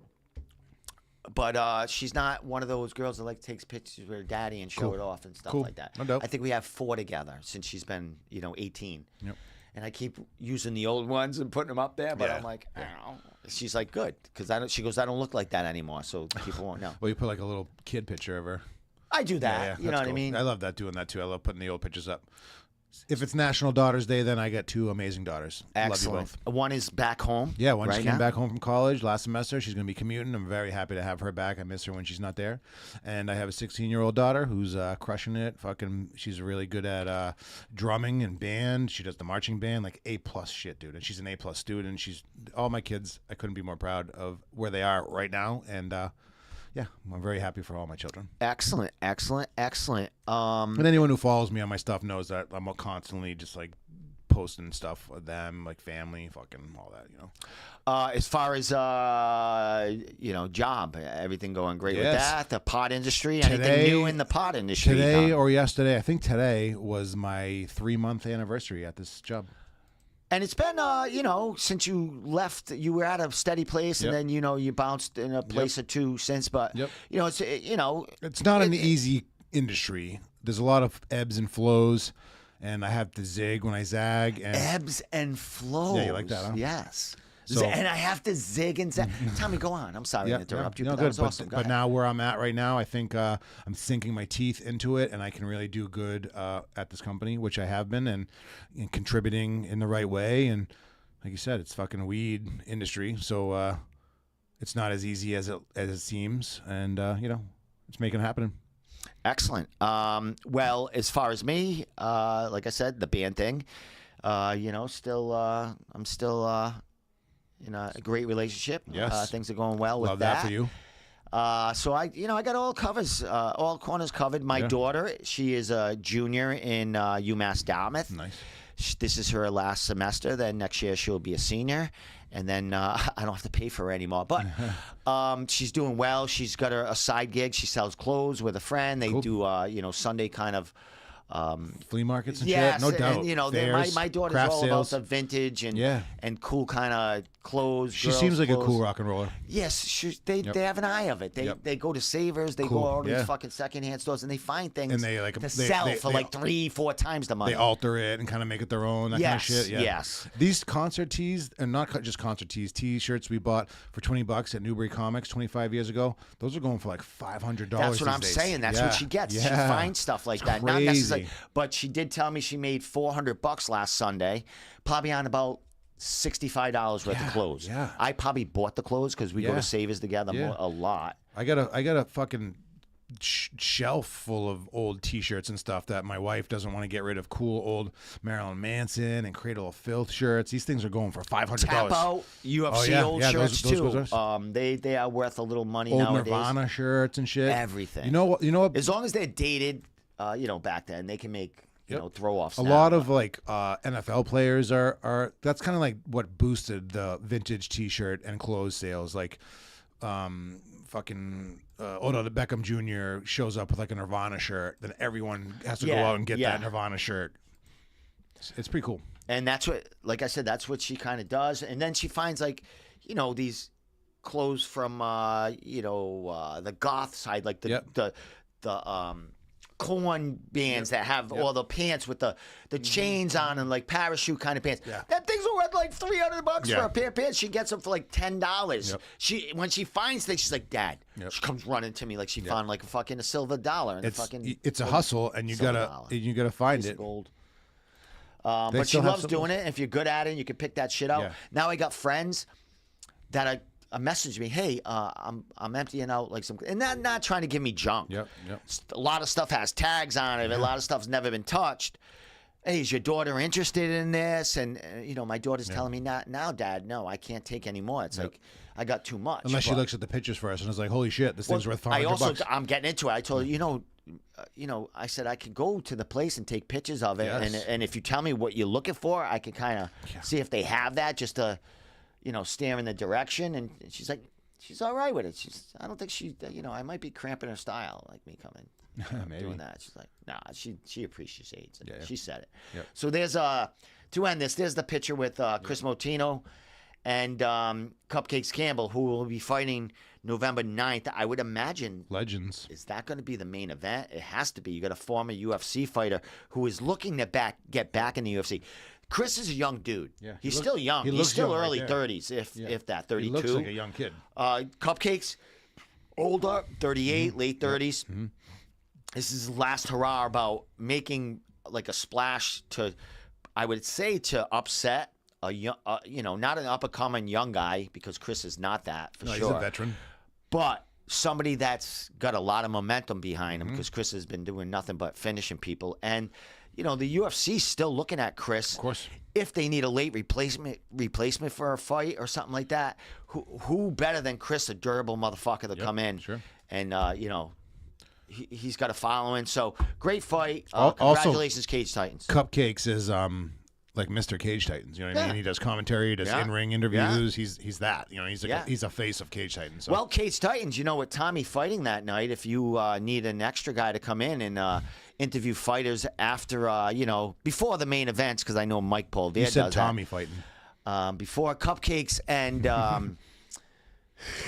But she's not one of those girls that like takes pictures with her daddy and show it off and stuff like that. No doubt. I think we have 4 together since she's been, 18. Yep. And I keep using the old ones and putting them up there, but Yeah. I'm like, I don't know. She's like, good, because she goes, I don't look like that anymore, so people won't know. Well, you put like a little kid picture of her. I do that. Yeah, You know that's what I cool. mean? I love doing that too. I love putting the old pictures up. If it's National Daughters Day, then I get 2 amazing daughters. Excellent. Love you both. One is back home. Yeah, one right just came now. back home from college last semester. She's going to be commuting. I'm very happy to have her back. I miss her when she's not there. And I have a 16-year-old daughter who's crushing it. She's really good at drumming and band. She does the marching band, like A+ shit, dude. And she's an A+ student. All my kids, I couldn't be more proud of where they are right now. And yeah, I'm very happy for all my children. Excellent. And anyone who follows me on my stuff knows that I'm constantly just like posting stuff with them, like family, fucking all that, As far as job, everything going great with Yes. that. The pot industry, anything Today- new in the pot industry? Today Tom? or yesterday, I think today was my 3-month anniversary at this job. And it's been, since you left, you were at a steady place, and Yep. then you bounced in a place or two since. But Yep. it's It's not an easy industry. There's a lot of ebbs and flows, and I have to zig when I zag. And ebbs and flows. Yeah, you like that, huh? Yes. So- And I have to zig and zag. Tommy, go on. I'm sorry to interrupt you, no, but that good. was But, awesome. Go but ahead. now where I'm at right now, I think I'm sinking my teeth into it, and I can really do good at this company, which I have been, and contributing in the right way. And like you said, it's fucking weed industry, so it's not as easy as it seems, and it's making it happen. Excellent. Well, as far as me, like I said, the band thing, I'm still in a great relationship. Yes. Things are going well with Love that for you. So I got all corners covered. My daughter, she is a junior in UMass Dartmouth. Nice. This is her last semester. Then next year she'll be a senior, and then I don't have to pay for her anymore. But she's doing well. She's got a side gig. She sells clothes with a friend. They do Sunday kind of. Flea markets and Yes, shit, no doubt. and Fairs, my daughter's craft all sales. about the vintage and and cool kind of clothes. She girls' seems like clothes. a cool rock and roller. Yes, they have an eye of it. They go to Savers, they Cool, go all these yeah. fucking secondhand stores, and they find things And they, like, to they- sell they- for they- like 3-4 times the money. They alter it and kind of make it their own, that kind of shit. Yeah. yes. These concert tees, and not just concert tees, T-shirts we bought for $20 at Newbury Comics 25 years ago. Those are going for like $500. That's what these I'm days. saying. That's what she gets. She Yeah. finds stuff like that. Not crazy. necessarily, but she did tell me she made $400 last Sunday, probably on about $65 worth of clothes. yeah. I probably bought the clothes because we go Yeah. to Savers together Yeah. a lot. I got a fucking shelf full of old T-shirts and stuff that my wife doesn't want to get rid of. Cool old Marilyn Manson and Cradle of Filth shirts. These things are going for $500. Tap out UFC old shirts those too. They are worth a little money old nowadays. Nirvana shirts and shit. Everything. You know what? As long as they're dated, back then they can make throw offs. A lot of like NFL players are that's kind of like what boosted the vintage T-shirt and clothes sales. Like, fucking Odell Beckham Jr. shows up with like a Nirvana shirt, then everyone has to go out and get that Nirvana shirt. It's pretty cool. And that's what, like I said, that's what she kind of does. And then she finds like, these clothes from the goth side, like the corn bands that have all the pants with the chains on and like parachute kind of pants. Yeah. That thing's worth like $300 for a pair of pants. She gets them for like $10. Yep. When she finds things, she's like, Dad. Yep. She comes running to me like she found like a silver dollar and It's a hustle, and you gotta find it. Gold. But she still have loves some- doing it. If you're good at it, you can pick that shit out. Yeah. Now I got friends that message me, hey, I'm emptying out like some, and not trying to give me junk. Yep. A lot of stuff has tags on it. A lot of stuff's never been touched. hey, is your daughter interested in this? And my daughter's telling me, now, Dad, no, I can't take any more. It's like I got too much. Unless she looks at the pictures first and is like, holy shit, this thing's worth $500. I'm getting into it. I told her, I said I could go to the place and take pictures of it, and if you tell me what you're looking for, I can kind of see if they have that, just to, stare in the direction. And she's like, she's all right with it. I don't think I might be cramping her style, like me coming. Maybe Doing that. She's like, nah, she appreciates it. Yeah. She said it. Yep. So there's to end this, there's the picture with Chris Motino and Cupcakes Campbell, who will be fighting November 9th. I would imagine. Legends. Is that going to be the main event? It has to be. You got a former UFC fighter who is looking to get back in the UFC. Chris is a young dude. Yeah, he's still young. He's still early 30s, if that, 32. He looks like a young kid. Cupcakes, older, 38, late 30s. Mm-hmm. This is his last hurrah about making like a splash to, I would say, to upset a young, not an up-and-coming young guy, because Chris is not that for sure. He's a veteran, but somebody that's got a lot of momentum behind him, because Chris has been doing nothing but finishing people. And the UFC's still looking at Chris. Of course. If they need a late replacement for a fight or something like that, who better than Chris, a durable motherfucker, to come in? Sure. And he's got a following. So great fight. Also, congratulations, Cage Titans. Cupcakes is like Mr. Cage Titans. You know what I mean? He does commentary, he does in-ring interviews. Yeah. He's that. He's a face of Cage Titans. So. Well, Cage Titans, with Tommy fighting that night, if you need an extra guy to come in and interview fighters after, before the main events, because I know Mike Paul there does that. You said Tommy fighting. Before Cupcakes and and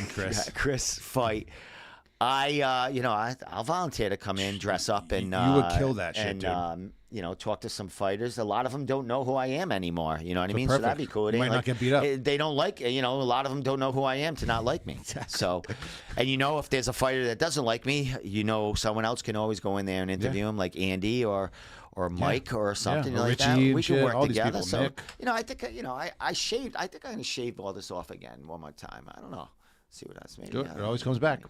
Chris. Chris fight. I'll volunteer to come in, dress up, and you would kill that shit, and, dude. Talk to some fighters. A lot of them don't know who I am anymore. You know what I mean? Perfect. So that'd be cool. You might not get beat up. They don't like, a lot of them don't know who I am to not like me. So, and if there's a fighter that doesn't like me, someone else can always go in there and interview him, like Andy or Mike or something like Richie that. We shit, can work all these together. people, So, Nick. I think, I shaved. I think I'm gonna shave all this off again one more time. I don't know. See what else. Maybe Good. It always comes back.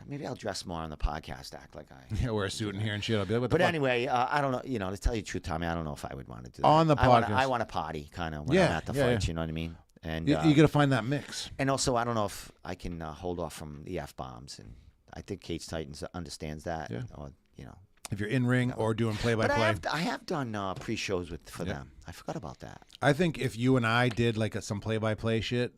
Maybe I'll dress more on the podcast, act like I. Yeah, wear a suit in here and shit. I'll be like, what the But fuck? anyway, I don't know. To tell you the truth, Tommy, I don't know if I would want to do that. On the podcast. I want to potty kind of when I'm at the fights. You know what I mean? And you got to find that mix. And also, I don't know if I can hold off from the F-bombs, and I think Cage Titans understands that. Yeah. Or, If you're in ring or doing play-by-play. But I have done pre-shows for them. I forgot about that. I think if you and I did like some play-by-play shit,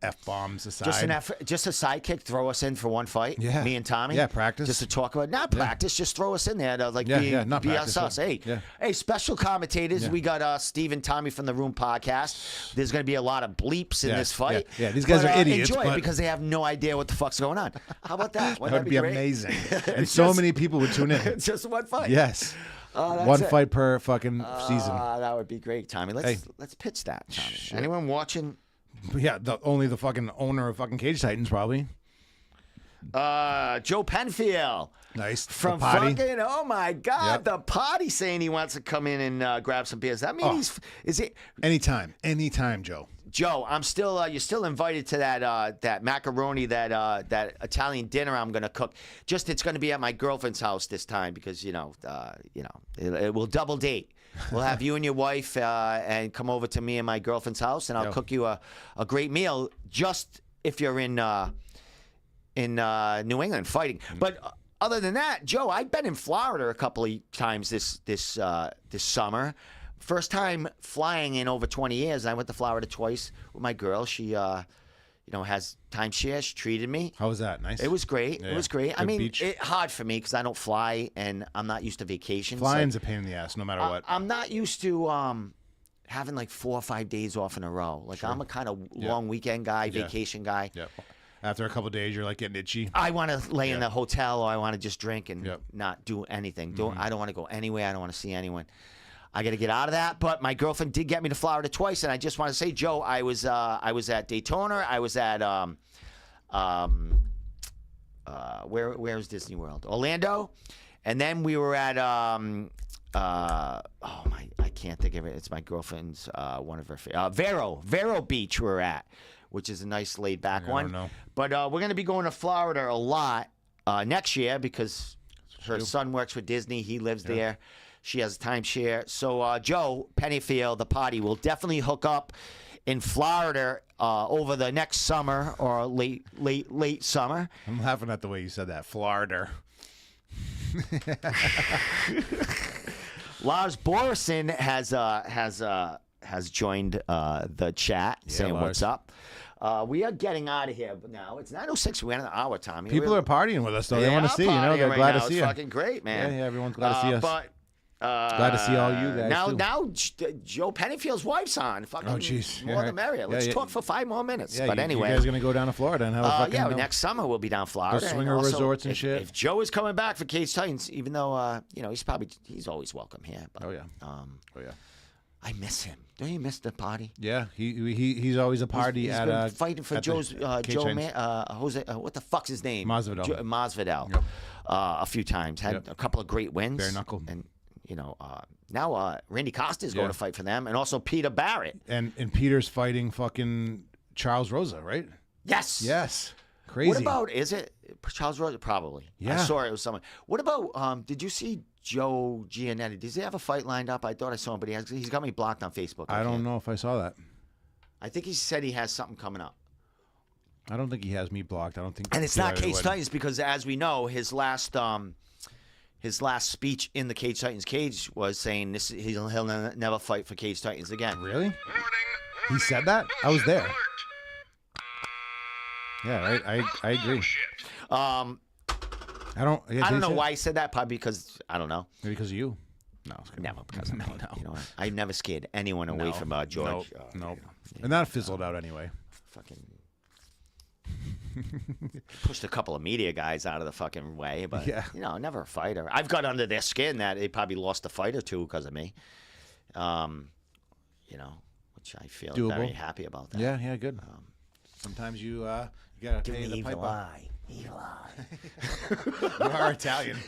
F-bombs aside. Just a sidekick, throw us in for one fight. Yeah. Me and Tommy. Yeah, practice. Just to talk about, not practice, just throw us in there to not be practice, us. Hey, special commentators. Yeah. We got Steve and Tommy from the Room podcast. There's going to be a lot of bleeps in this fight. Yeah, these guys are idiots. Enjoy it because they have no idea what the fuck's going on. How about that? That would be great? Amazing. And so many people would tune in. Just one fight. Yes. One fight per fucking season. That would be great, Tommy. Let's pitch that, Tommy. Shit. Anyone watching? Yeah, only the fucking owner of fucking Cage Titans probably. Joe Penfield. Nice. From the potty. fucking, oh my God, the potty saying he wants to come in and grab some beers. That means is it? Anytime, Joe. Joe, I'm still. You're still invited to that macaroni, that Italian dinner I'm gonna cook. Just it's gonna be at my girlfriend's house this time because it will double date. We'll have you and your wife and come over to me and my girlfriend's house, and I'll cook you a great meal. Just if you're in New England fighting, but. Other than that, Joe, I've been in Florida a couple of times this summer. First time flying in over 20 years. I went to Florida twice with my girl. She, has timeshare. She treated me. How was that? Nice. It was great. Yeah. It was great. Good I mean, beach. hard for me because I don't fly and I'm not used to vacations. Flying's a pain in the ass, no matter what. I'm not used to having like 4 or 5 days off in a row. Like I'm a kind of long weekend guy, vacation guy. Yep. After a couple of days, you're like getting itchy. I want to lay in the hotel, or I want to just drink and Yep. not do anything. I don't want to go anywhere. I don't want to see anyone. I got to get out of that. But my girlfriend did get me to Florida twice, and I just want to say, Joe, I was at Daytona. I was at where is Disney World? Orlando, and then we were at I can't think of it. It's my girlfriend's one of her Vero Beach. We're at. Which is a nice laid-back one. I don't know. But we're going to be going to Florida a lot next year because her son works for Disney. He lives there. She has a timeshare. So Joe Pennyfield, the party, will definitely hook up in Florida over the next summer or late summer. I'm laughing at the way you said that. Florida. Lars Borison has joined the chat, saying Lars. what's up. We are getting out of here now. It's 9:06. We went an hour, Tommy. People are partying with us, though. They want to see, partying They're right glad now. to see It's you. fucking great, man. Yeah, everyone's glad to see us. But glad to see all you guys, now, too. now Joe Pennyfield's wife's on. Fucking Oh, jeez. More the merrier. Let's talk for 5 more minutes. Yeah, but anyway, you guys going to go down to Florida and have a fucking... next summer we'll be down Florida. Go swinger And also, resorts and shit. If Joe is coming back for Cage Titans, even though he's always welcome here. But, Oh, yeah. I miss him. Don't you miss the party? Yeah, he's always a party He's at been fighting for at the Joe's Cage Joe Titans. Jose. What the fuck's his name? Masvidal. Masvidal. Yep. A few times had Yep. a couple of great wins. Bare knuckle. And now Randy Costa's going to fight for them, and also Peter Barrett. And Peter's fighting fucking Charles Rosa, right? Yes. Crazy. What about, is it Charles Rosa? Probably. Yeah. I saw it was someone. What about, did you see Joe Giannetti? Does he have a fight lined up? I thought I saw him, but he's got me blocked on Facebook. I don't know if I saw that. I think he said he has something coming up. I don't think he has me blocked. I don't think. And it's not Cage Titans because, as we know, his last speech in the Cage Titans cage was saying he'll never fight for Cage Titans again. Really? He said that? I was there. Yeah, I agree. I don't know why he said that. Probably because I don't know. Maybe because of you. No, Never because of me. You know what? I never scared anyone away from George. Nope. And that fizzled out anyway. Fucking pushed a couple of media guys out of the fucking way, but never a fighter. I've got under their skin that they probably lost a fight or two because of me. Which I feel very happy about that. Yeah, good. Sometimes you gotta pay the pipe eye. Evil eye. You are Italian.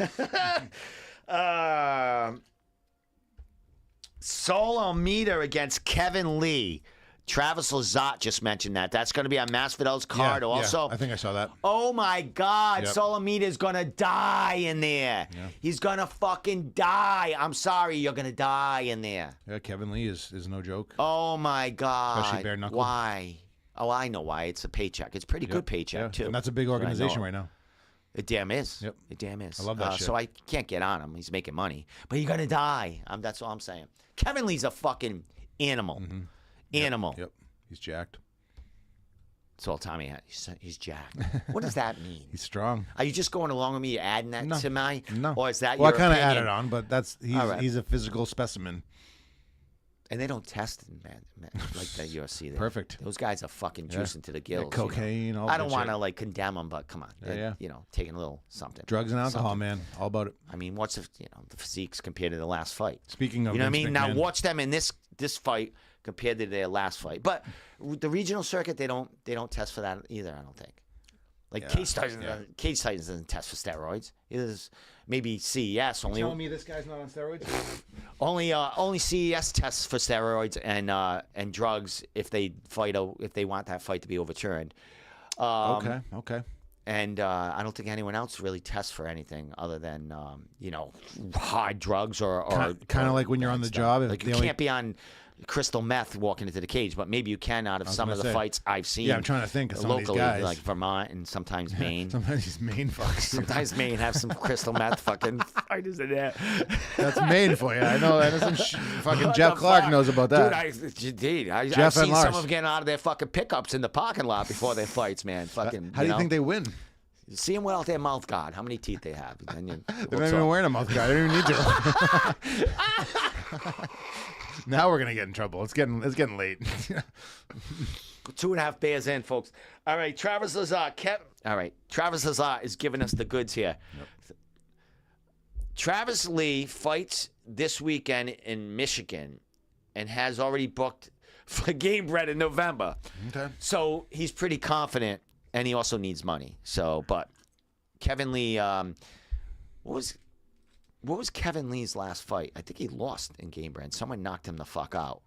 Saul Almeida against Kevin Lee. Travis Lazat just mentioned that. That's going to be on Masvidal's card also. Yeah, I think I saw that. Oh, my God. Yep. Saul Almeida is going to die in there. Yeah. He's going to fucking die. I'm sorry. You're going to die in there. Yeah, Kevin Lee is no joke. Oh, my God. Especially bare knuckle. Why? Oh, I know why. It's a paycheck. It's a pretty good paycheck, too. And that's a big organization right now. It damn is. Yep. It damn is. I love that shit. So I can't get on him. He's making money. But you're going to die. That's all I'm saying. Kevin Lee's a fucking animal. Mm-hmm. Animal. Yep. He's jacked. That's all Tommy had. He's jacked. What does that mean? He's strong. Are you just going along with me adding that to my? No. Or is that well, your I kind of opinion? added on, but he's a physical specimen. And they don't test him, man, like the UFC. Perfect. Those guys are fucking juicing to the gills. Cocaine, all I don't that want to shit. like condemn them, but come on. Taking a little something. Drugs and alcohol, Something. man. All about it. I mean, what's the physiques compared to the last fight? Speaking of, you know what I Vince mean? Now McMahon. watch them in this fight compared to their last fight. But the regional circuit, they don't test for that either. I don't think. Like Cage Titans doesn't test for steroids. It is maybe CES only. Telling me this guy's not on steroids? Only CES tests for steroids and drugs if they want that fight to be overturned. Okay. And I don't think anyone else really tests for anything other than hard drugs or kind of like when you're on the job. Like you can't be on crystal meth walking into the cage, but maybe you can out of some of the fights I've seen. Yeah, I'm trying to think of some locally, of these guys. like Vermont and sometimes Maine. Sometimes these Maine fucks. Sometimes Maine have some crystal meth fucking fighters in there. That's Maine for you. I know some fucking Jeff Clark knows about that. Dude, I've Jeff seen and Lars. some of them getting out of their fucking pickups in the parking lot before their fights, man. Fucking. How do you think they win? See them without their mouth guard. How many teeth they have? They're not even wearing a mouth guard. They don't even need to. Now we're gonna get in trouble. It's getting late. 2.5 beers in, folks. All right, Travis Lazat. Travis Lazat is giving us the goods here. Yep. Travis Lee fights this weekend in Michigan and has already booked for Game Bread in November. Okay. So he's pretty confident, and he also needs money. So, but Kevin Lee, what was Kevin Lee's last fight? I think he lost in Game Bread. Someone knocked him the fuck out,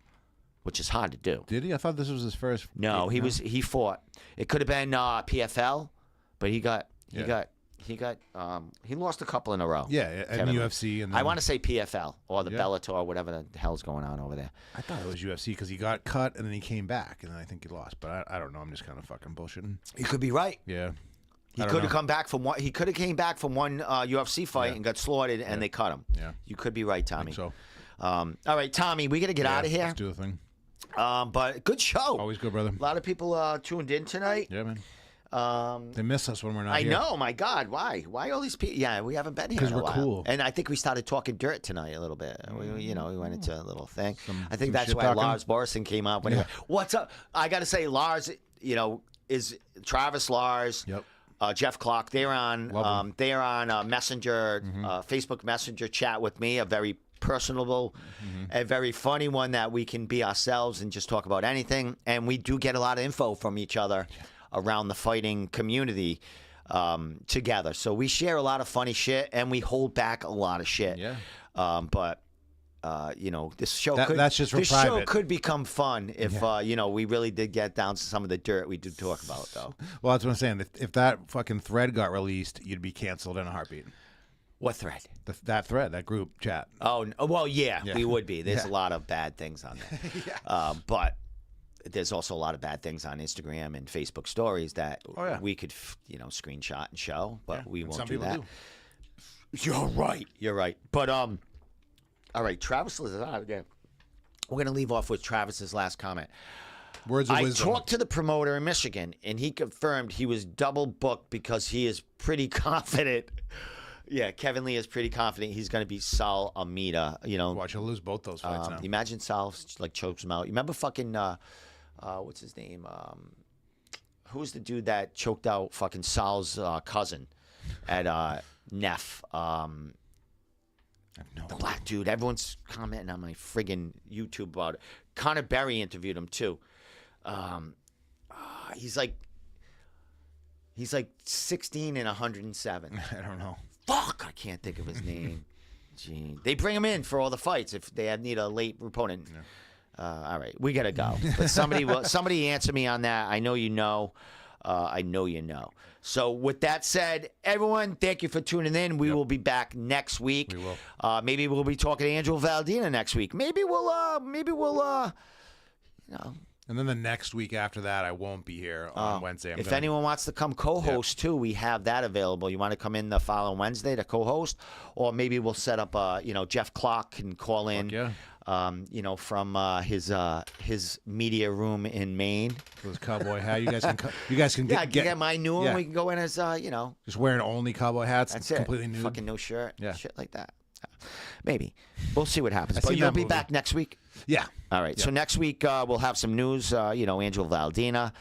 which is hard to do. Did he? I thought this was his first. No, he fought. It could have been PFL, but he got he lost a couple in a row. Yeah, at the UFC. And then, I want to say PFL or the Bellator or whatever the hell's going on over there. I thought it was UFC because he got cut and then he came back and then I think he lost. But I don't know. I'm just kind of fucking bullshitting. You could be right. Yeah. He could have come back from one. He could have came back from one UFC fight and got slaughtered, and they cut him. Yeah. You could be right, Tommy. I think so. All right, Tommy, we got to get out of here. Let's do the thing. But good show. Always good, brother. A lot of people tuned in tonight. Yeah, man. They miss us when we're not I here. know, my God. Why? Why all these people? Yeah, we haven't been here in a while. Because we're cool. And I think we started talking dirt tonight a little bit. We went into a little thing. I think that's why talking. Lars Borson came up. When he went, what's up? I got to say, Lars, is Travis Lars. Yep. Jeff Clark, they're on Messenger, Facebook Messenger chat with me, a very personable, a very funny one that we can be ourselves and just talk about anything. And we do get a lot of info from each other around the fighting community together. So we share a lot of funny shit and we hold back a lot of shit. Yeah. But this show that's just for private. Show could become fun if we really did get down to some of the dirt we did talk about, though. Well, that's what I'm saying. If that fucking thread got released, you'd be canceled in a heartbeat. What thread? That thread, that group chat. Oh, well, yeah. We would be. There's a lot of bad things on there. But there's also a lot of bad things on Instagram and Facebook stories that we could, screenshot and show, but we won't do that. You're right. But all right, Travis Lazard again. We're going to leave off with Travis's last comment. Words of wisdom. I talked to the promoter in Michigan, and he confirmed he was double booked because he is pretty confident. Yeah, Kevin Lee is pretty confident he's going to beat Saul Almeida. Watch, he'll lose both those fights now. Imagine Saul chokes him out. You remember fucking what's his name? Who's the dude that choked out fucking Saul's cousin at Neff? The black dude. Everyone's commenting on my friggin' YouTube about it. Conor Berry interviewed him too. He's like 16 and 107. I don't know. Fuck, I can't think of his name. Gee, they bring him in for all the fights if they need a late opponent. Yeah. All right, we gotta go. But somebody answer me on that. I know you know. I know you know. So with that said, everyone, thank you for tuning in. We will be back next week. We will. Maybe we'll be talking to Angelo Valdina next week. Maybe we'll And then the next week after that, I won't be here on Wednesday. If anyone wants to come co-host too, we have that available. You want to come in the following Wednesday to co-host, or maybe we'll set up. Jeff Clark can call in. From his media room in Maine. Those cowboy hat. You guys can get my new one. We can go in as just wearing only cowboy hats. That's completely it. nude. Fucking no shirt. Yeah. Shit like that. Maybe we'll see what happens. I But seen you'll that be movie. back next week. Yeah. All right. Yeah. So next week we'll have some news. Angelo Valdina.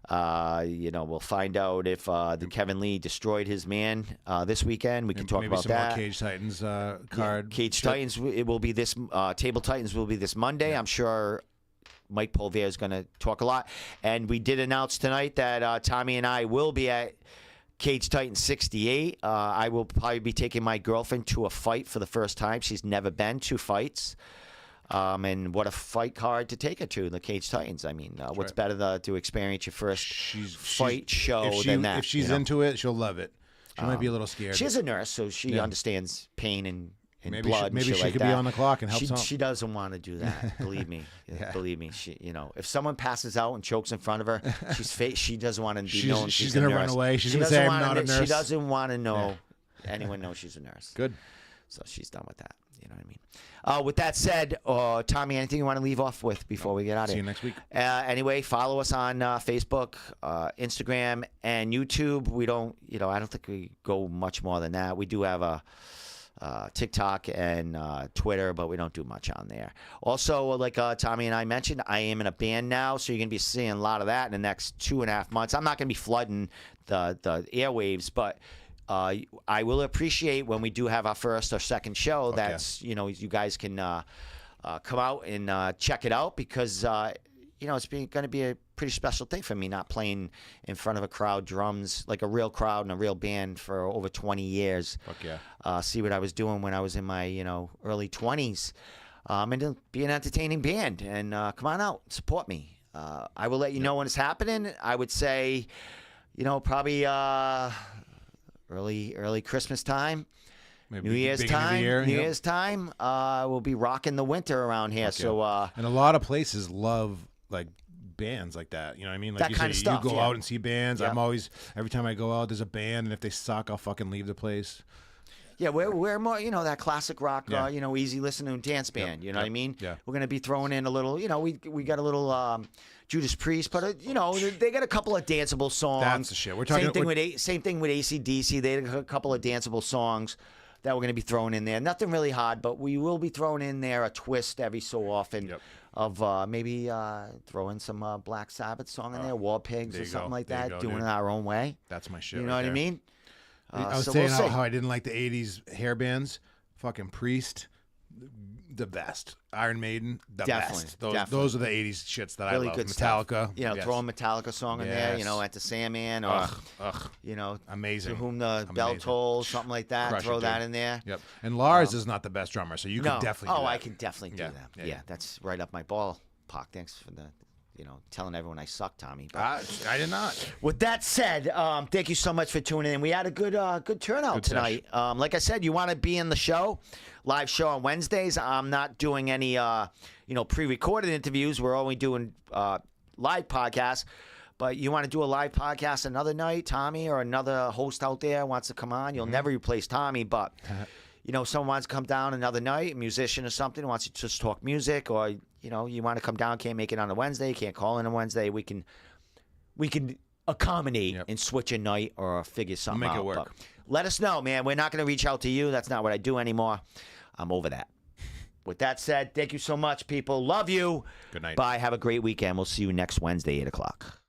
We'll find out if the Kevin Lee destroyed his man this weekend. We can talk about some that. More Cage Titans card. Cage Titans. It will be this. Table Titans will be this Monday. Yeah. I'm sure Mike Polvere is going to talk a lot. And we did announce tonight that Tommy and I will be at Cage Titans 68. I will probably be taking my girlfriend to a fight for the first time. She's never been to fights. And what a fight card to take her to, the Cage Titans. I mean, what's better to experience your first fight show than that? If she's into it, she'll love it. She might be a little scared. She's a nurse, so she understands pain and maybe blood. Maybe and shit she like could that. be on the clock and help some. She doesn't want to do that. Believe me. Believe me. She, if someone passes out and chokes in front of her, she doesn't want to be known. She's gonna run away. She's gonna say, "I'm not a nurse." She doesn't want to know anyone knows she's a nurse. Good. So she's done with that. You know what I mean? With that said, Tommy, anything you want to leave off with before we get out of here? See you next week. Anyway, follow us on Facebook, Instagram, and YouTube. We don't, I don't think we go much more than that. We do have a TikTok and Twitter, but we don't do much on there. Also, like Tommy and I mentioned, I am in a band now, so you're going to be seeing a lot of that in the next 2.5 months. I'm not going to be flooding the airwaves, but I will appreciate when we do have our first or second show. Okay. That's you guys can come out and check it out because it's going to be a pretty special thing for me, not playing in front of a crowd, drums, like a real crowd and a real band for over 20 years. Fuck yeah. See what I was doing when I was in my early 20s, and to be an entertaining band. And come on out, support me. I will let you know when it's happening. I would say, probably early Christmas time. Maybe New Year's beginning of the time. year, New yep. Year's time. We'll be rocking the winter around here. So And a lot of places love like bands like that. You know what I mean? Like That you kind say, of stuff, you go yeah. out and see bands. Yep. I'm always, every time I go out, there's a band, and if they suck, I'll fucking leave the place. yeah, we're more, that classic rock, Yeah. easy listening dance band. You know what I mean? Yeah. We're gonna be throwing in a little, we got a little Judas Priest, but they got a couple of danceable songs. That's the shit. We're talking. Same thing with AC/DC. They had a couple of danceable songs that we're gonna be throwing in there. Nothing really hard, but we will be throwing in there a twist every so often. Yep. Of maybe throw in some Black Sabbath song in there, War Pigs there or you something go. like There you that, go, doing dude. it our own way. That's my shit. You know right what I there. mean? I was so saying we'll see. how I didn't like the '80s hair bands. Fucking Priest, the best. Iron Maiden, the Definitely, best. definitely. Those are the '80s shits that Really I love. good Metallica, stuff. Yes. Throw a Metallica song in there, Yes. Enter Sandman, or, Ugh. Amazing. To Whom the Bell Amazing. Tolls, something like that. Crush Throw it, that dude. in there. Yep. And Lars is not the best drummer, so you No. could definitely do that. I can definitely do Yeah. that. Yeah. That's right up my ballpark. Thanks for the, telling everyone I suck, Tommy. But I did not. with that said, thank you so much for tuning in. We had a good turnout tonight. Like I said, you want to be in the show, live show on Wednesdays. I'm not doing any, pre-recorded interviews. We're only doing live podcasts. But you want to do a live podcast another night, Tommy, or another host out there wants to come on. You'll never replace Tommy, but someone wants to come down another night, a musician or something wants to just talk music, or you want to come down, can't make it on a Wednesday, can't call in on Wednesday. We can accommodate and switch a night or figure something Make out. it work. But let us know, man. We're not going to reach out to you. That's not what I do anymore. I'm over that. With that said, thank you so much, people. Love you. Good night. Bye. Have a great weekend. We'll see you next Wednesday, 8 o'clock.